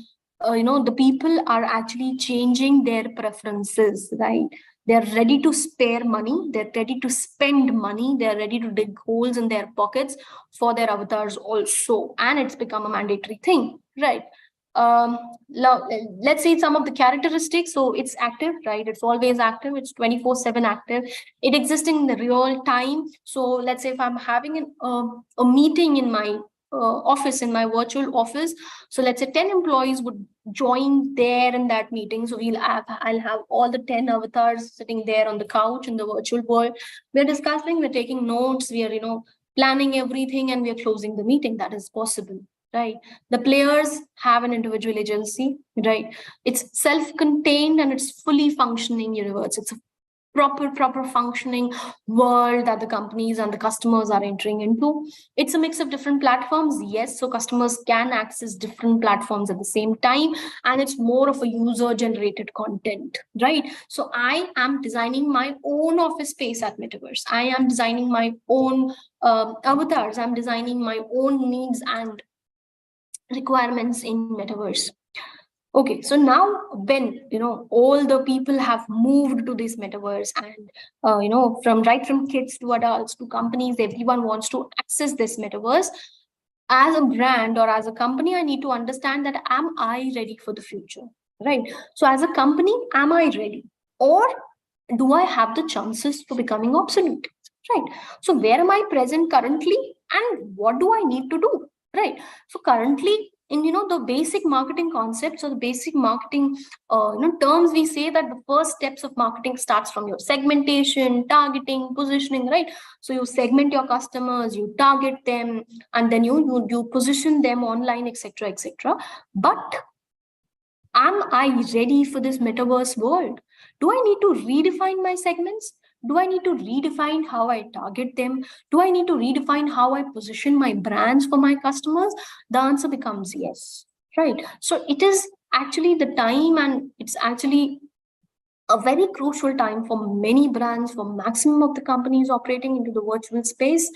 the people are actually changing their preferences, right? They're ready to spare money, they're ready to spend money, they're ready to dig holes in their pockets for their avatars also, and it's become a mandatory thing, right? Let's see some of the characteristics. So it's active, right? It's always active, it's 24/7 active, it exists in the real time. So let's say if I'm having a meeting in my office, in my virtual office, so let's say 10 employees would join there in that meeting. So I'll have all the 10 avatars sitting there on the couch in the virtual world. We're discussing, we're taking notes, we are planning everything, and we're closing the meeting. That is possible, right? The players have an individual agency, right? It's self-contained and it's fully functioning universe. It's a proper functioning world that the companies and the customers are entering into. It's a mix of different platforms, yes, so customers can access different platforms at the same time, and it's more of a user generated content, right? So I am designing my own office space at metaverse, I am designing my own avatars, I'm designing my own needs and requirements in metaverse. Okay, so now when all the people have moved to this metaverse, and from kids to adults to companies, everyone wants to access this metaverse. As a brand or as a company, I need to understand that am I ready for the future, right? So as a company, am I ready, or do I have the chances for becoming obsolete, right? So where am I present currently, and what do I need to do, right? So currently, in the basic marketing concepts or the basic marketing terms, we say that the first steps of marketing starts from your segmentation, targeting, positioning, right? So you segment your customers, you target them, and then you position them online, etc., etc. But am I ready for this metaverse world? Do I need to redefine my segments? Do I need to redefine how I target them? Do I need to redefine how I position my brands for my customers? The answer becomes yes, right? So it is actually the time, and it's actually a very crucial time for many brands, for maximum of the companies operating into the virtual space,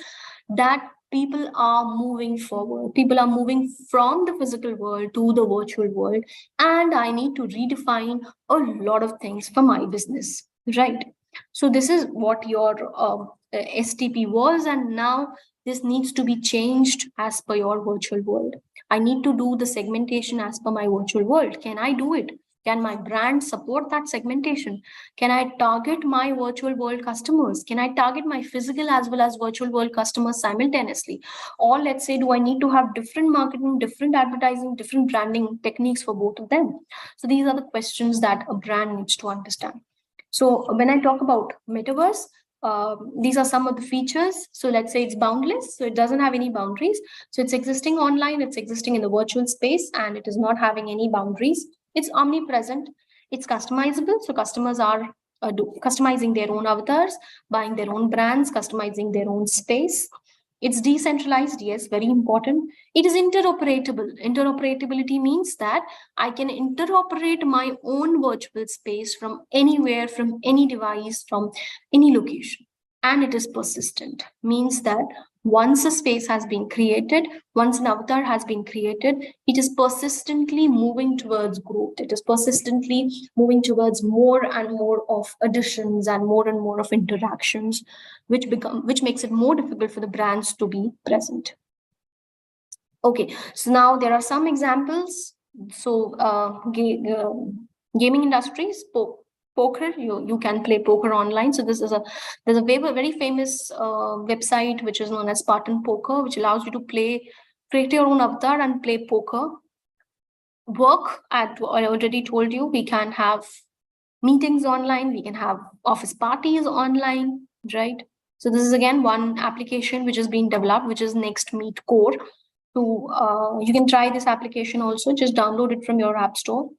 that people are moving forward. People are moving from the physical world to the virtual world, and I need to redefine a lot of things for my business, right? So this is what your STP was, and now this needs to be changed as per your virtual world. I need to do the segmentation as per my virtual world. Can I do it? Can my brand support that segmentation? Can I target my virtual world customers? Can I target my physical as well as virtual world customers simultaneously? Or let's say, do I need to have different marketing, different advertising, different branding techniques for both of them? So these are the questions that a brand needs to understand. So when I talk about metaverse, these are some of the features. So let's say it's boundless. So it doesn't have any boundaries. So it's existing online, it's existing in the virtual space, and it is not having any boundaries. It's omnipresent. It's customizable. So customers are customizing their own avatars, buying their own brands, customizing their own space. It's decentralized. Yes, very important. It is interoperable. Interoperability means that I can interoperate my own virtual space from anywhere, from any device, from any location. And it is persistent. Means that once a space has been created, once an avatar has been created, it is persistently moving towards growth. It is persistently moving towards more and more of additions and more of interactions, which makes it more difficult for the brands to be present. Okay, so now there are some examples. So gaming industries, poker, you can play poker online. So there's a very famous website which is known as Spartan Poker, which allows you to create your own avatar and play poker. I already told you, we can have meetings online, we can have office parties online, right? So this is again one application which is being developed, which is Next Meet Core. You can try this application also, just download it from your app store.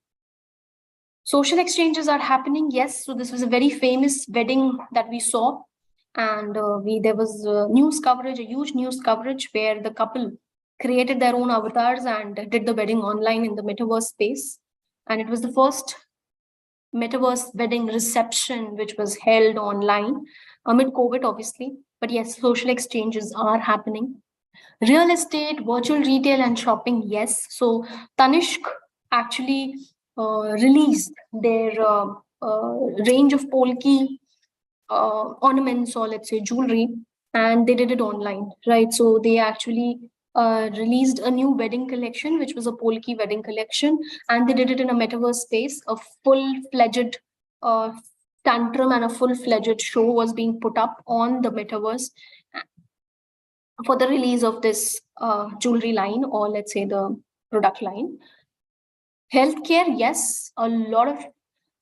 Social exchanges are happening, yes. So this was a very famous wedding that we saw, and there was news coverage, a huge news coverage, where the couple created their own avatars and did the wedding online in the metaverse space. And it was the first metaverse wedding reception which was held online amid COVID, obviously. But yes, social exchanges are happening. Real estate, virtual retail, and shopping, yes. So Tanishq actually released their range of polki ornaments, or let's say jewelry, and they did it online, right? So they actually released a new wedding collection, which was a polki wedding collection, and they did it in a metaverse space. A full-fledged tantrum and a full-fledged show was being put up on the metaverse for the release of this jewelry line, or let's say the product line. Healthcare, yes, a lot of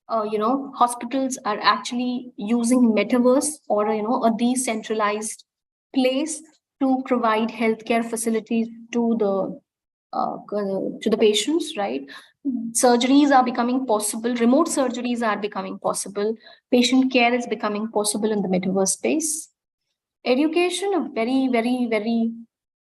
hospitals are actually using metaverse, or a decentralized place to provide healthcare facilities to the patients, right? Surgeries are becoming possible, remote surgeries are becoming possible, patient care is becoming possible in the metaverse space. Education, a very, very, very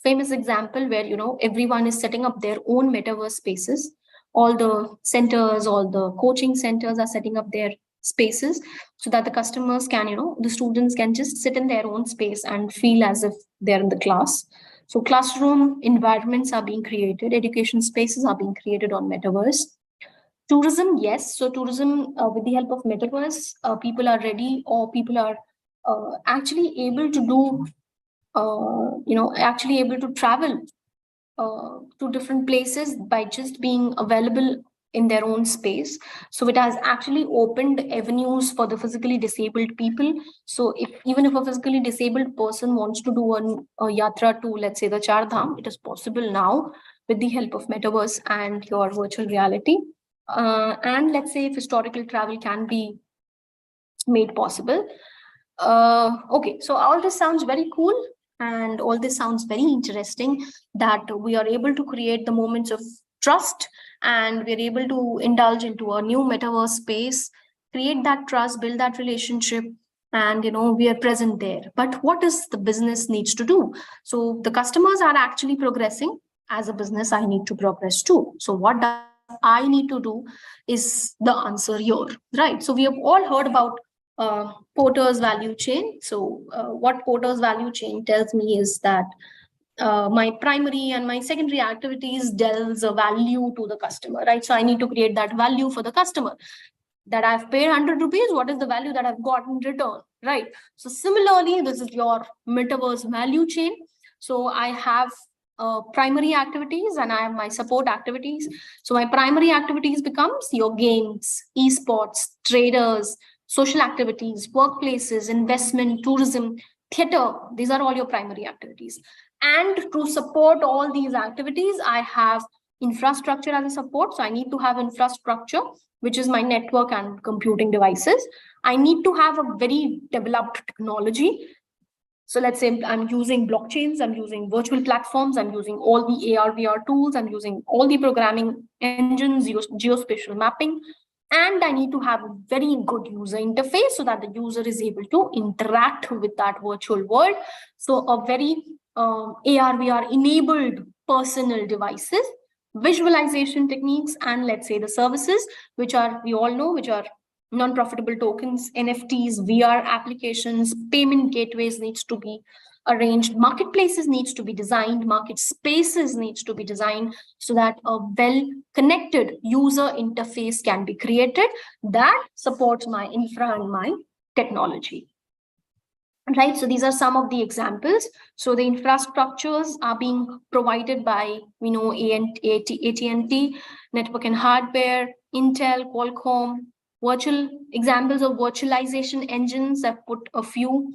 famous example, where everyone is setting up their own metaverse spaces. All the centers, all the coaching centers are setting up their spaces so that the customers can, the students can just sit in their own space and feel as if they're in the class. So classroom environments are being created, education spaces are being created on metaverse. Tourism, yes. So tourism, with the help of metaverse, people are ready, or people are actually able to do, actually able to travel to different places by just being available in their own space. So it has actually opened avenues for the physically disabled people. So even if a physically disabled person wants to do a yatra to, let's say, the Char Dham, it is possible now with the help of metaverse and your virtual reality. And let's say if historical travel can be made possible. Okay, so all this sounds very cool, and all this sounds very interesting, that we are able to create the moments of trust, and we're able to indulge into a new metaverse space, create that trust, build that relationship, and we are present there. But what does the business needs to do? So the customers are actually progressing. As a business, I need to progress too. So what does I need to do is the answer here, right? So we have all heard about Porter's value chain. So what Porter's value chain tells me is that my primary and my secondary activities delves a value to the customer, right? So I need to create that value for the customer. That I've paid 100 rupees, what is the value that I've got in return, right? So similarly, this is your metaverse value chain. So I have primary activities and I have my support activities. So my primary activities becomes your games, esports, traders, social activities, workplaces, investment, tourism, theater. These are all your primary activities. And to support all these activities, I have infrastructure as a support. So I need to have infrastructure, which is my network and computing devices. I need to have a very developed technology. So let's say I'm using blockchains, I'm using virtual platforms, I'm using all the AR, VR tools, I'm using all the programming engines, geospatial mapping, and I need to have a very good user interface so that the user is able to interact with that virtual world. So a very AR, VR enabled personal devices, visualization techniques, and let's say the services, which are, we all know, which are non-profitable tokens, NFTs, VR applications, payment gateways needs to be arranged, marketplaces needs to be designed, market spaces needs to be designed so that a well-connected user interface can be created that supports my infra and my technology. Right, so these are some of the examples. So the infrastructures are being provided by, we know, AT&T, network and hardware, Intel, Qualcomm, virtual examples of virtualization engines. I've put a few.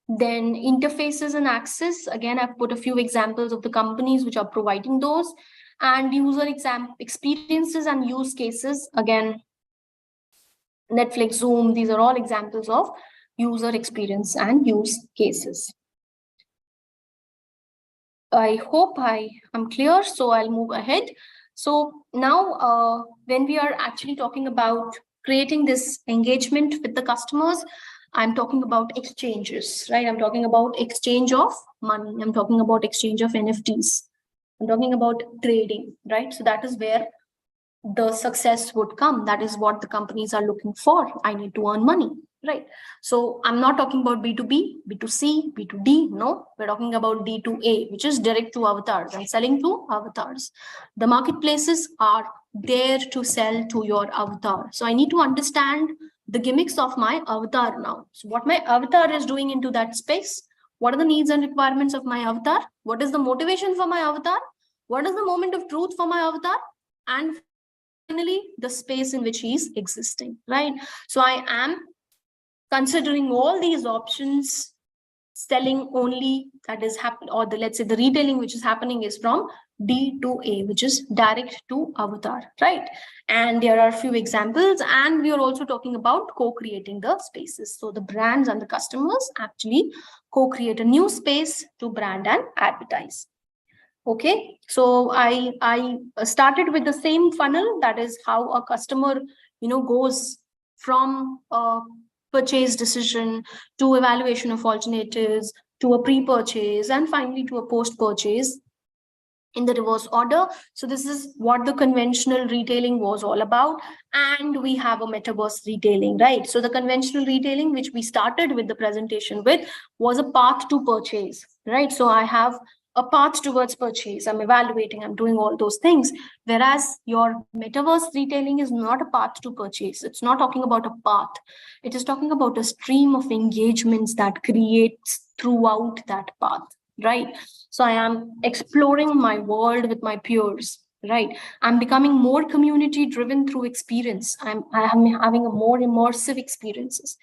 Then interfaces and access. Again, I've put a few examples of the companies which are providing those. And user experiences and use cases. Again, Netflix, Zoom, these are all examples of user experience and use cases. I hope I'm clear, so I'll move ahead. So now when we are actually talking about creating this engagement with the customers, I'm talking about exchanges, right? I'm talking about exchange of money. I'm talking about exchange of NFTs. I'm talking about trading, right? So that is where the success would come. That is what the companies are looking for. I need to earn money, right? So I'm not talking about B2B, B2C, B2D. No, we're talking about D2A, which is direct to avatars and selling to avatars. The marketplaces are there to sell to your avatar. So I need to understand the gimmicks of my avatar now. So what my avatar is doing into that space, what are the needs and requirements of my avatar? What is the motivation for my avatar? What is the moment of truth for my avatar? And finally, the space in which he is existing, right? So I am considering all these options, selling only that is happening, or let's say the retailing which is happening is from D to A, which is direct to avatar, right? And there are a few examples, and we are also talking about co-creating the spaces. So the brands and the customers actually co-create a new space to brand and advertise. Okay, so I started with the same funnel. That is how a customer, goes from a purchase decision to evaluation of alternatives to a pre-purchase and finally to a post-purchase in the reverse order. So this is what the conventional retailing was all about. And we have a metaverse retailing, right? So the conventional retailing, which we started with the presentation with, was a path to purchase, right? So I have a path towards purchase. I'm evaluating, I'm doing all those things. Whereas your metaverse retailing is not a path to purchase. It's not talking about a path. It is talking about a stream of engagements that creates throughout that path, right? So I am exploring my world with my peers, right? I'm becoming more community driven through experience. I am having a more immersive experiences.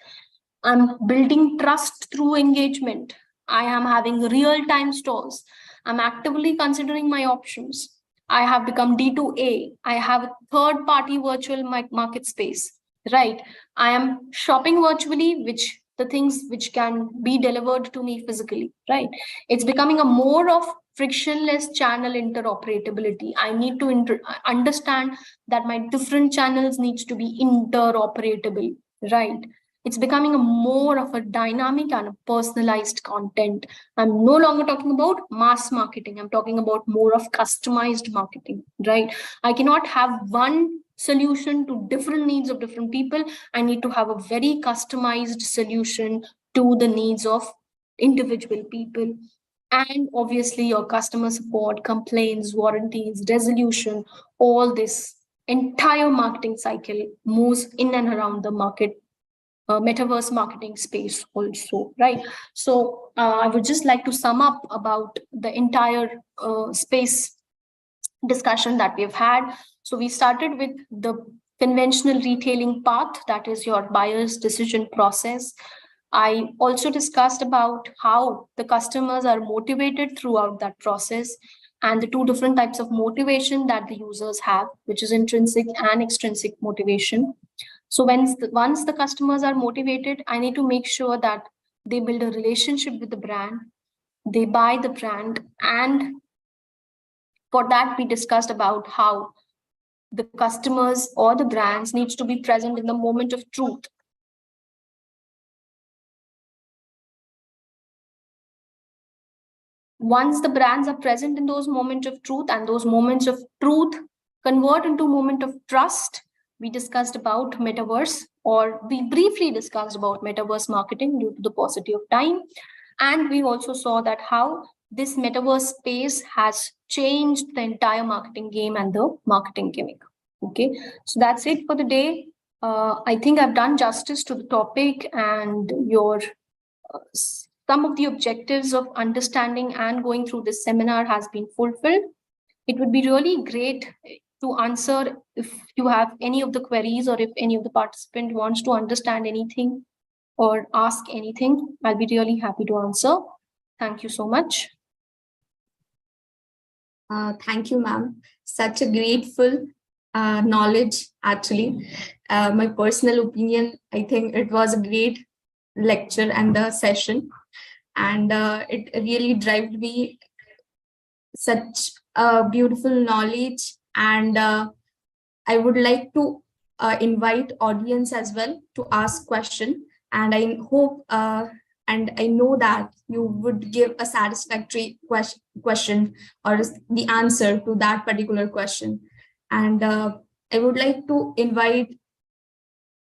I'm building trust through engagement. I am having real-time stalls. I'm actively considering my options. I have become D2A. I have a third-party virtual market space, right? I am shopping virtually, which the things which can be delivered to me physically, right? It's becoming a more of frictionless channel interoperability. I need to understand that my different channels needs to be interoperable, right? It's becoming a more of a dynamic and a personalized content. I'm no longer talking about mass marketing. I'm talking about more of customized marketing, right? I cannot have one solution to different needs of different people. I need to have a very customized solution to the needs of individual people. And obviously your customer support, complaints, warranties, resolution, all this entire marketing cycle moves in and around the metaverse marketing space also, right? So I would just like to sum up about the entire space discussion that we've had. So we started with the conventional retailing path, that is your buyer's decision process. I also discussed about how the customers are motivated throughout that process and the two different types of motivation that the users have, which is intrinsic and extrinsic motivation. So once the customers are motivated, I need to make sure that they build a relationship with the brand, they buy the brand, and for that we discussed about how the customers or the brands needs to be present in the moment of truth. Once the brands are present in those moments of truth and those moments of truth convert into moment of trust, we discussed about metaverse, or we briefly discussed about metaverse marketing due to the paucity of time. And we also saw that how this metaverse space has changed the entire marketing game and the marketing gimmick. Okay, so that's it for the day. I think I've done justice to the topic, and your some of the objectives of understanding and going through this seminar has been fulfilled. It would be really great to answer if you have any of the queries, or if any of the participant wants to understand anything or ask anything. I'll be really happy to answer. Thank you so much. Thank you, ma'am. Such a grateful knowledge, actually. My personal opinion, I think it was a great lecture and the session, and it really drove me such beautiful knowledge. And I would like to invite audience as well to ask question, and I hope and I know that you would give a satisfactory question or the answer to that particular question. And I would like to invite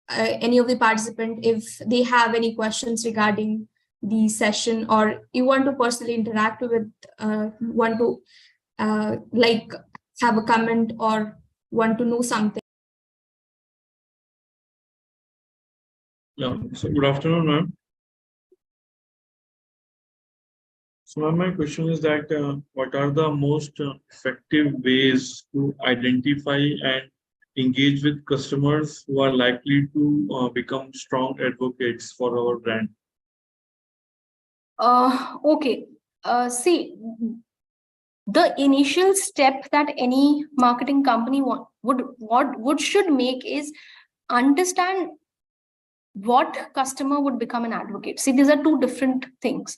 any of the participants, if they have any questions regarding the session, or you want to personally interact with, want to like have a comment or want to know something. Yeah, so good afternoon, ma'am. So my question is that what are the most effective ways to identify and engage with customers who are likely to become strong advocates for our brand? Okay. See, the initial step that any marketing company should make is understand what customer would become an advocate. See, these are two different things.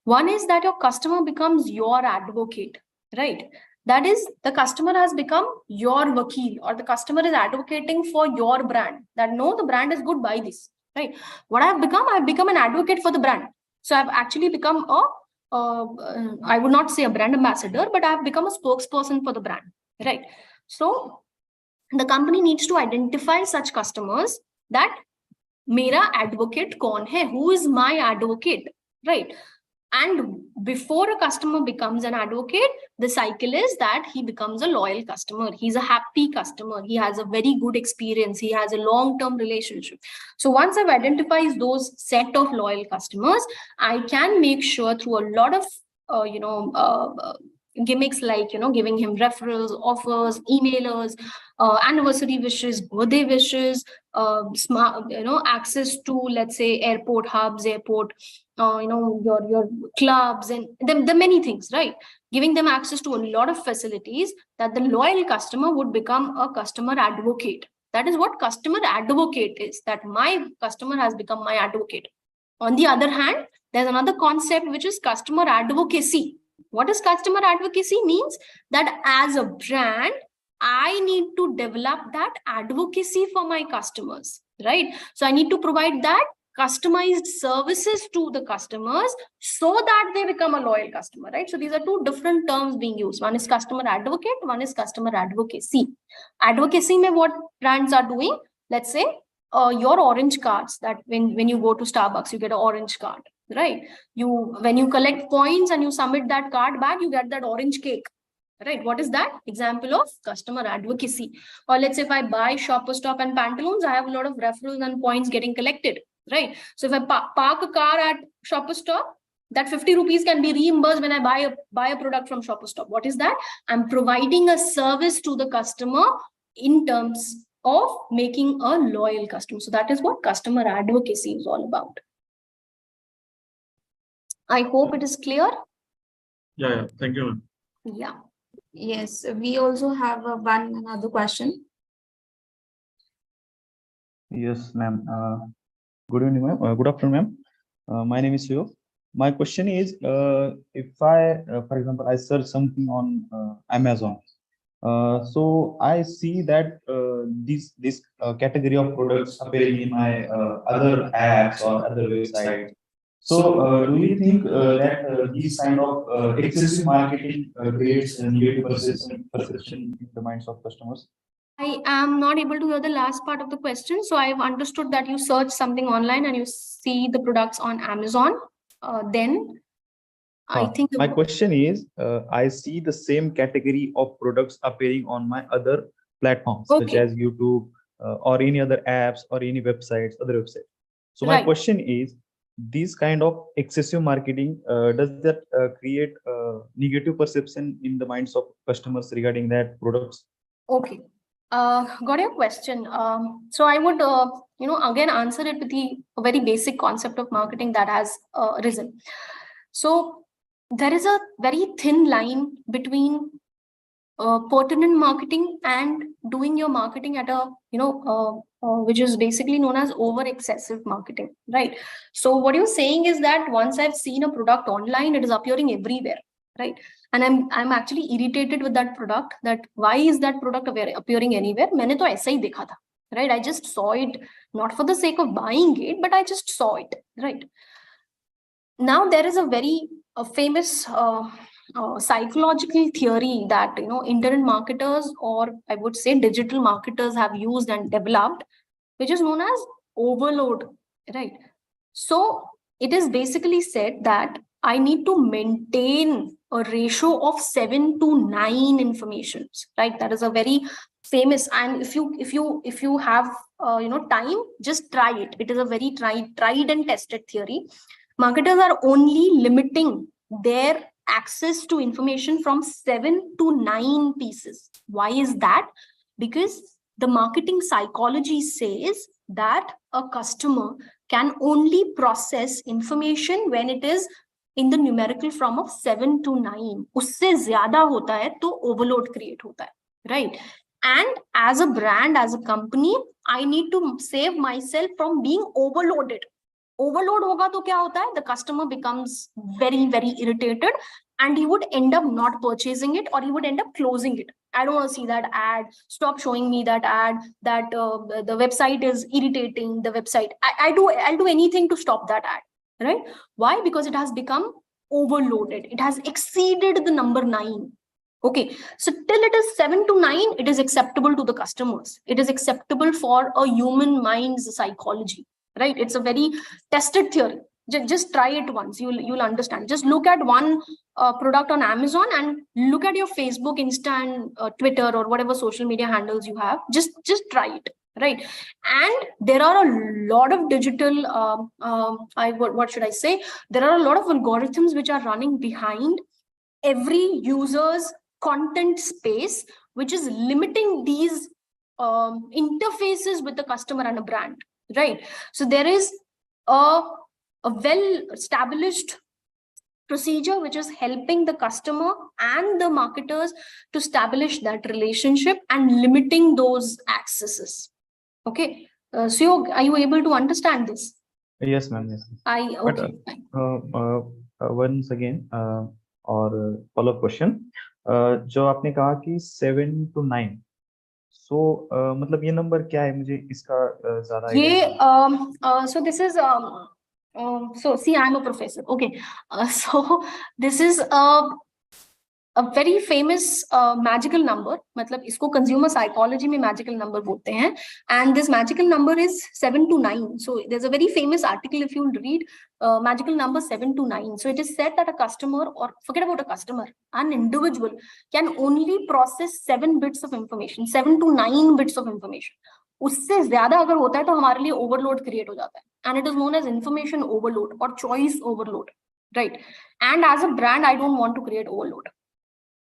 One is that your customer becomes your advocate, right? That is, the customer has become your vakil, or the customer is advocating for your brand, that no, the brand is good, buy this, right? What I've become an advocate for the brand. So I've actually become I would not say a brand ambassador, but I've become a spokesperson for the brand, right? So the company needs to identify such customers, that mera advocate kaun hai, who is my advocate, right? And before a customer becomes an advocate, the cycle is that he becomes a loyal customer. He's a happy customer. He has a very good experience. He has a long-term relationship. So once I've identified those set of loyal customers, I can make sure through a lot of, gimmicks like, giving him referrals, offers, emailers, anniversary wishes, birthday wishes, smart, access to, let's say, airport hubs, airport, your clubs, and the many things, right? Giving them access to a lot of facilities, that the loyal customer would become a customer advocate. That is what customer advocate is, that my customer has become my advocate. On the other hand, there's another concept, which is customer advocacy. What is customer advocacy? Means that as a brand, I need to develop that advocacy for my customers, right? So I need to provide that customized services to the customers so that they become a loyal customer, right? So these are two different terms being used. One is customer advocate, one is customer advocacy. Advocacy mein what brands are doing, let's say your orange cards, that when you go to Starbucks, you get an orange card, right? When you collect points and you submit that card back, you get that orange cake, right? What is that? Example of customer advocacy. Or let's say if I buy Shopper Stop and pantaloons, I have a lot of referrals and points getting collected, right? So if I park a car at Shopper Stop, that 50 rupees can be reimbursed when I buy a product from Shopper Stop. What is that? I'm providing a service to the customer in terms of making a loyal customer. So that is what customer advocacy is all about. I hope it is clear. Yeah. Thank you, ma'am. Yeah. Yes, we also have another question. Yes, ma'am. Good evening, ma'am. Good afternoon, ma'am. My name is Shiv. My question is, if I, for example, I search something on Amazon, so I see that this category of products appearing in my other apps or other websites. So, do you think that these kind of excessive marketing creates a negative perception in the minds of customers? I am not able to hear the last part of the question. So I've understood that you search something online and you see the products on Amazon. Then I think my question is, I see the same category of products appearing on my other platforms, such as YouTube or any other apps or any websites, other websites. So my question is, this kind of excessive marketing, does that create negative perception in the minds of customers regarding that products? Okay. Got your question. So I would, again answer it with a very basic concept of marketing that has arisen. So there is a very thin line between pertinent marketing and doing your marketing at a, which is basically known as over excessive marketing, right? So what you're saying is that once I've seen a product online, it is appearing everywhere, right? And I'm actually irritated with that product, that why is that product appearing anywhere? मैंने तो ऐसा ही देखा था, right? I just saw it, not for the sake of buying it, but I just saw it, right? Now there is a very famous psychological theory that internet marketers, or I would say digital marketers, have used and developed, which is known as overload, right? So it is basically said that I need to maintain a ratio of 7 to 9 informations, right? That is a very famous, and if you have time, just try it. It is a very tried and tested theory. Marketers are only limiting their access to information from 7 to 9 pieces. Why is that? Because the marketing psychology says that a customer can only process information when it is in the numerical form of 7 to 9. उससे ज़्यादा होता है तो overload create होता है, right? And as a brand, as a company, I need to save myself from being overloaded. Overload होगा तो क्या होता है? The customer becomes very, very irritated and he would end up not purchasing it, or he would end up closing it. I don't want to see that ad. Stop showing me that ad. That the website is irritating. The website. I'll do anything to stop that ad. Right? Why? Because it has become overloaded. It has exceeded the number 9. Okay. So till it is 7 to 9, it is acceptable to the customers. It is acceptable for a human mind's psychology. Right? It's a very tested theory. Just try it once. You'll understand. Just look at one product on Amazon and look at your Facebook, Insta, and Twitter, or whatever social media handles you have. Just try it, right? And there are a lot of digital. What should I say? There are a lot of algorithms which are running behind every user's content space, which is limiting these interfaces with the customer and a brand. Right. So there is a well-established procedure which is helping the customer and the marketers to establish that relationship and limiting those accesses. Okay. So are you able to understand this? Yes, ma'am. Yes. Okay. Once again, or follow-up question. जो आपने कहा कि 7 to 9. So मतलब ये number क्या है? मुझे इसका ज़्यादा ये so this is so see, I'm a professor. Okay. So this is a very famous magical number, मतलब इसको consumer psychology में magical number बोलते हैं, and this magical number is 7 to 9. So there's a very famous article if you read magical number 7 to 9. So it is said that a customer, or forget about a customer, an individual can only process 7 bits of information, 7 to 9 bits of information. उससे ज्यादा अगर होता है तो हमारे लिए overload create हो जाता है, and it is known as information overload or choice overload, right? And as a brand, I don't want to create overload.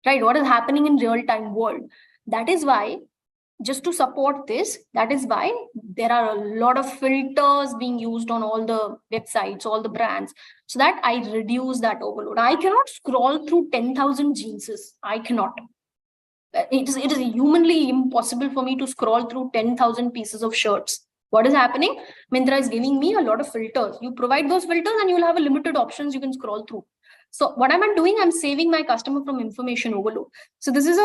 Right, what is happening in real-time world. That is why, just to support this, that is why there are a lot of filters being used on all the websites, all the brands, so that I reduce that overload. I cannot scroll through 10,000 jeans. I cannot. It is humanly impossible for me to scroll through 10,000 pieces of shirts. What is happening? Myntra is giving me a lot of filters. You provide those filters and you will have a limited options you can scroll through. So what am I doing? I'm saving my customer from information overload. So this is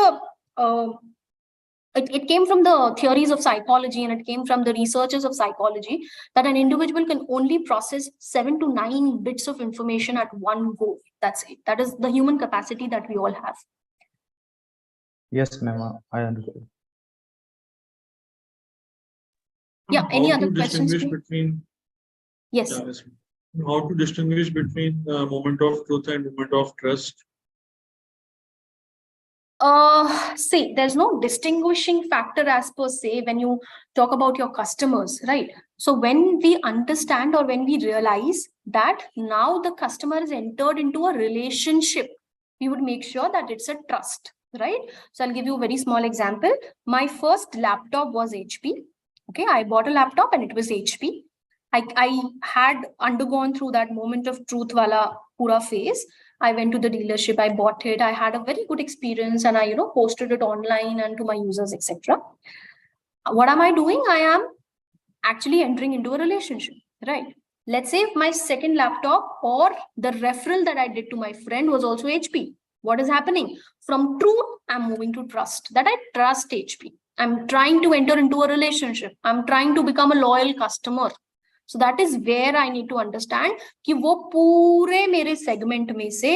it came from the theories of psychology, and it came from the researchers of psychology, that an individual can only process 7 to 9 bits of information at one go. That's it. That is the human capacity that we all have. Yes, ma'am, I understand. Yeah, any How other to questions? distinguish between, Yes. yeah, yes. How to distinguish between moment of truth and moment of trust? See, there's no distinguishing factor as per se when you talk about your customers, right? So when we understand, or when we realize that now the customer is entered into a relationship, we would make sure that it's a trust, right? So I'll give you a very small example. My first laptop was HP. Okay, I bought a laptop and it was HP. I had undergone through that moment of truth wala pura phase. I went to the dealership, I bought it, I had a very good experience, and I posted it online and to my users, etc. What am I doing? I am actually entering into a relationship, right? Let's say if my second laptop or the referral that I did to my friend was also HP. What is happening? From truth, I'm moving to trust, that I trust HP. I'm trying to enter into a relationship. I'm trying to become a loyal customer. So that is where I need to understand कि वो पूरे मेरे segment में से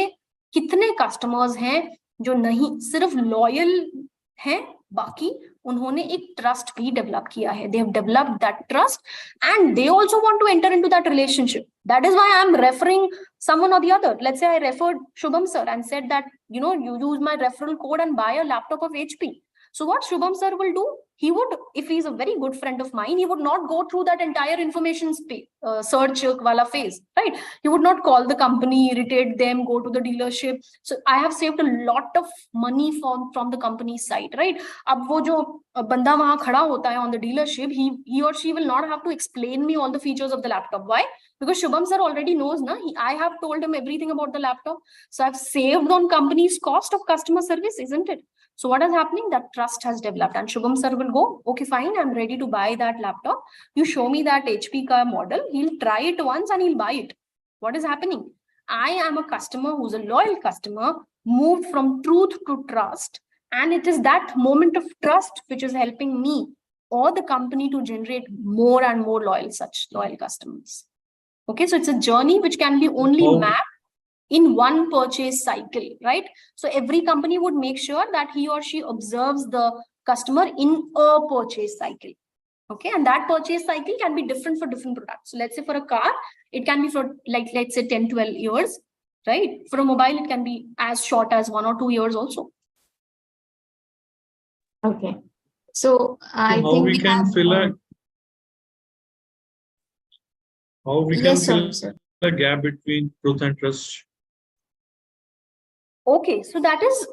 कितने customers हैं जो नहीं सिर्फ loyal हैं, बाकी उन्होंने एक trust भी develop किया है. They have developed that trust and they also want to enter into that relationship. That is why I'm referring someone or the other. Let's say I referred Shubham sir and said that, you use my referral code and buy a laptop of HP. So what Shubham sir will do, he would, if he's a very good friend of mine, he would not go through that entire information search wala phase, right? He would not call the company, irritate them, go to the dealership. So I have saved a lot of money from the company's side, right? Ab wo jo banda wahan khada hota hai on the dealership, he or she will not have to explain me all the features of the laptop. Why? Because Shubham sir already knows, I have told him everything about the laptop. So I've saved on company's cost of customer service, isn't it? So what is happening? That trust has developed, and Shubham sir will go, okay, fine, I'm ready to buy that laptop. You show me that HP ka model. He'll try it once and he'll buy it. What is happening? I am a customer who's a loyal customer, moved from truth to trust. And it is that moment of trust which is helping me or the company to generate more and more such loyal customers. Okay, so it's a journey which can be only mapped in one purchase cycle, right? So every company would make sure that he or she observes the customer in a purchase cycle. Okay, and that purchase cycle can be different for different products. So let's say for a car, it can be for let's say 10, 12 years, right? For a mobile, it can be as short as 1 or 2 years also. Okay. So I how think we can have, fill a how we yes, can fill sir. a gap between truth and trust. Okay, so that is,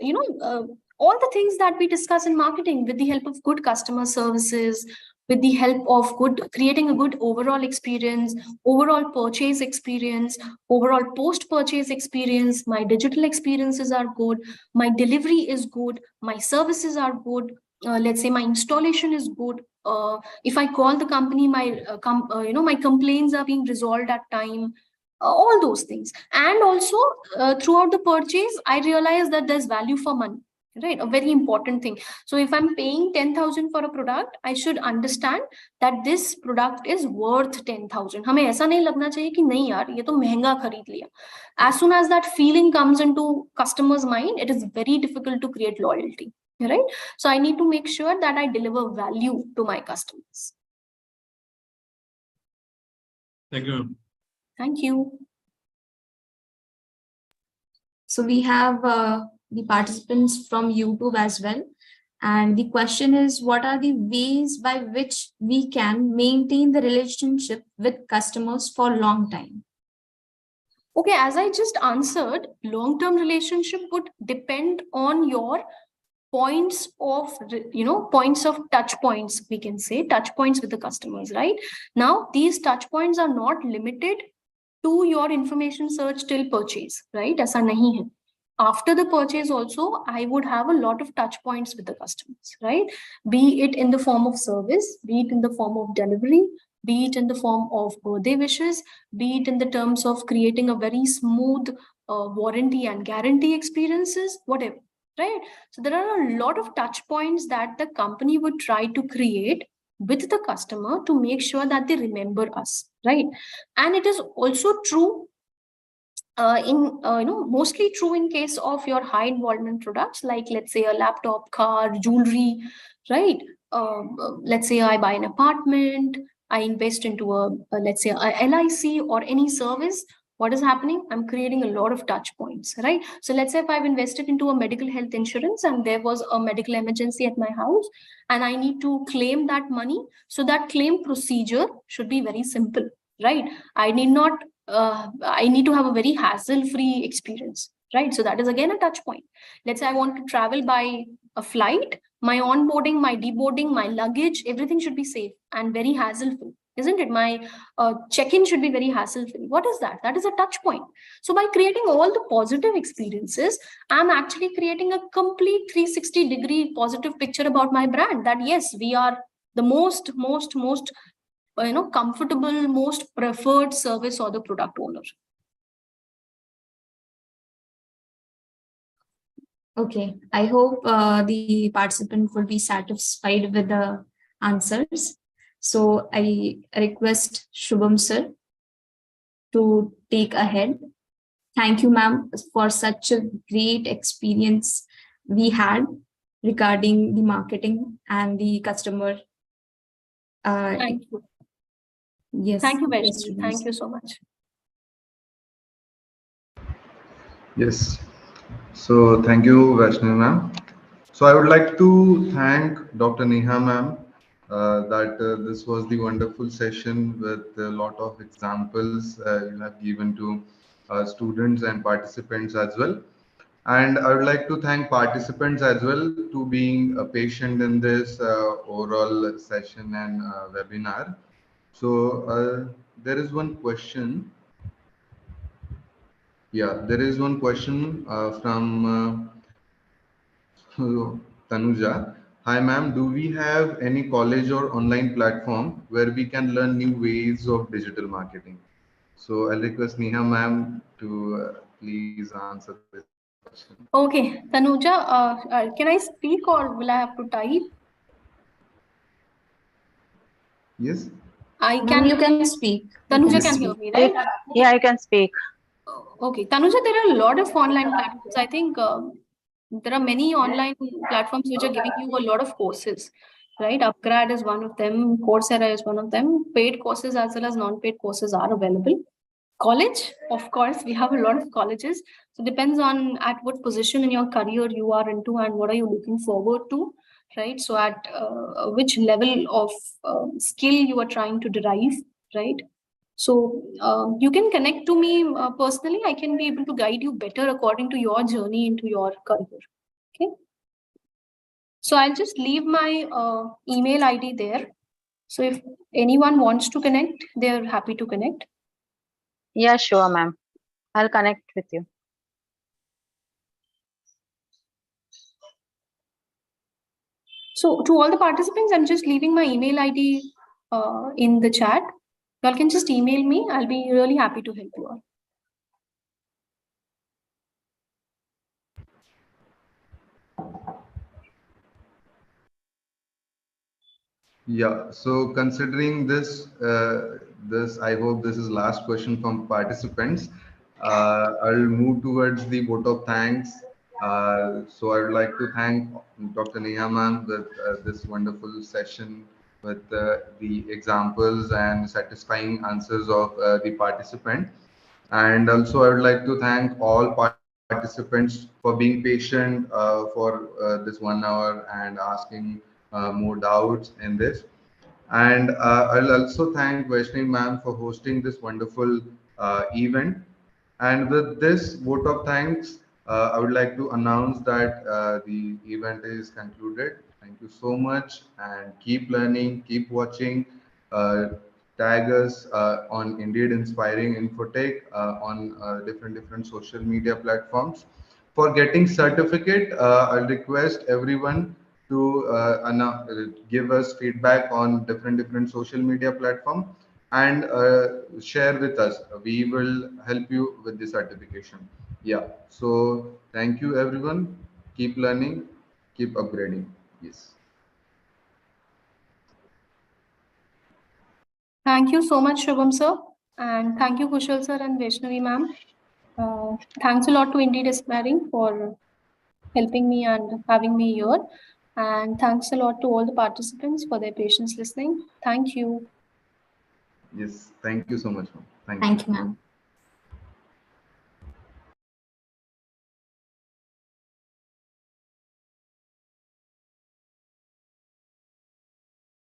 all the things that we discuss in marketing with the help of good customer services, with the help of creating a good overall experience, overall purchase experience, overall post-purchase experience. My digital experiences are good, my delivery is good, my services are good. Let's say my installation is good. If I call the company, my my complaints are being resolved at time. All those things. And also throughout the purchase, I realized that there's value for money. right? A very important thing. So if I'm paying 10,000 for a product, I should understand that this product is worth 10,000. हमें ऐसा नहीं लगना चाहिए कि नहीं यार ये तो महंगा खरीद लिया. As soon as that feeling comes into customer's mind, it is very difficult to create loyalty, right? So I need to make sure that I deliver value to my customers. Thank you. Thank you. So we have the participants from YouTube as well. And the question is, what are the ways by which we can maintain the relationship with customers for a long time? Okay, as I just answered, long-term relationship would depend on your points of, points of touch points, we can say touch points with the customers, right? Now, these touch points are not limited to your information search till purchase, right? Aisa nahi hai. After the purchase also, I would have a lot of touch points with the customers, right? Be it in the form of service, be it in the form of delivery, be it in the form of birthday wishes, be it in the terms of creating a very smooth warranty and guarantee experiences, whatever, right? So there are a lot of touch points that the company would try to create with the customer to make sure that they remember us, right? And it is also true mostly true in case of your high involvement products, like let's say a laptop, car, jewelry, right? Let's say I buy an apartment, I invest into let's say a LIC or any service. What is happening? I'm creating a lot of touch points, right? So let's say if I've invested into a medical health insurance and there was a medical emergency at my house and I need to claim that money. So that claim procedure should be very simple, right? I need to have a very hassle-free experience, right? So that is again a touch point. Let's say I want to travel by a flight, my onboarding, my deboarding, my luggage, everything should be safe and very hassle-free, isn't it? My check-in should be very hassle-free. What is that? That is a touch point. So by creating all the positive experiences, I'm actually creating a complete 360-degree positive picture about my brand, that yes, we are the most comfortable, most preferred service or the product owner. Okay, I hope the participant will be satisfied with the answers. So I request Shubham sir to take ahead. Thank you, ma'am, for such a great experience we had regarding the marketing and the customer. Thank you. Yes. Thank you, Yes, Vaishnavi. Thank you so much. Yes. So thank you, Vaishnavi ma'am. So I would like to thank Dr. Neha ma'am that this was the wonderful session with a lot of examples you have given to students and participants as well. And I would like to thank participants as well to being patient in this overall session and webinar. So there is one question. Yeah, there is one question from Tanuja. Hi, ma'am. Do we have any college or online platform where we can learn new ways of digital marketing? So I'll request Neha, ma'am, to please answer this question. Okay, Tanuja, can I speak or will I have to type? Yes. I can. You can speak. Tanuja can hear me, right? Yeah, I can speak. Okay, Tanuja, there are a lot of online platforms. I think there are many online platforms which are giving you a lot of courses, right? Upgrad is one of them. Coursera is one of them. Paid courses as well as non-paid courses are available. College, of course, we have a lot of colleges. So depends on at what position in your career you are into and what are you looking forward to, right? So at which level of skill you are trying to derive, right? So you can connect to me personally. I can be able to guide you better according to your journey into your career. Okay. So I'll just leave my email ID there. So if anyone wants to connect, they're happy to connect. Yeah, sure, ma'am. I'll connect with you. So to all the participants, I'm just leaving my email ID in the chat. You all can just email me. I'll be really happy to help you all. Yeah, so considering this, I hope this is last question from participants. I'll move towards the vote of thanks. So I would like to thank Dr. Neha ma'am with this wonderful session with the examples and satisfying answers of the participant. And also, I would like to thank all participants for being patient for this 1 hour and asking more doubts in this. And I'll also thank Vaishnavi ma'am for hosting this wonderful event. And with this vote of thanks, I would like to announce that the event is concluded. Thank you so much, and keep learning, keep watching. Uh, Tag us on Indeed Inspiring Infotech on different social media platforms. For getting certificate, I'll request everyone to give us feedback on different social media platform and share with us. We will help you with the certification. Yeah. So thank you, everyone. Keep learning, keep upgrading. Yes. Thank you so much, Shubham sir. And thank you, Kushal sir and Vaishnavi ma'am. Thanks a lot to Indeed Inspiring for helping me and having me here. And thanks a lot to all the participants for their patience listening. Thank you. Yes. Thank you so much, ma'am. Thank you. Thank you, ma'am.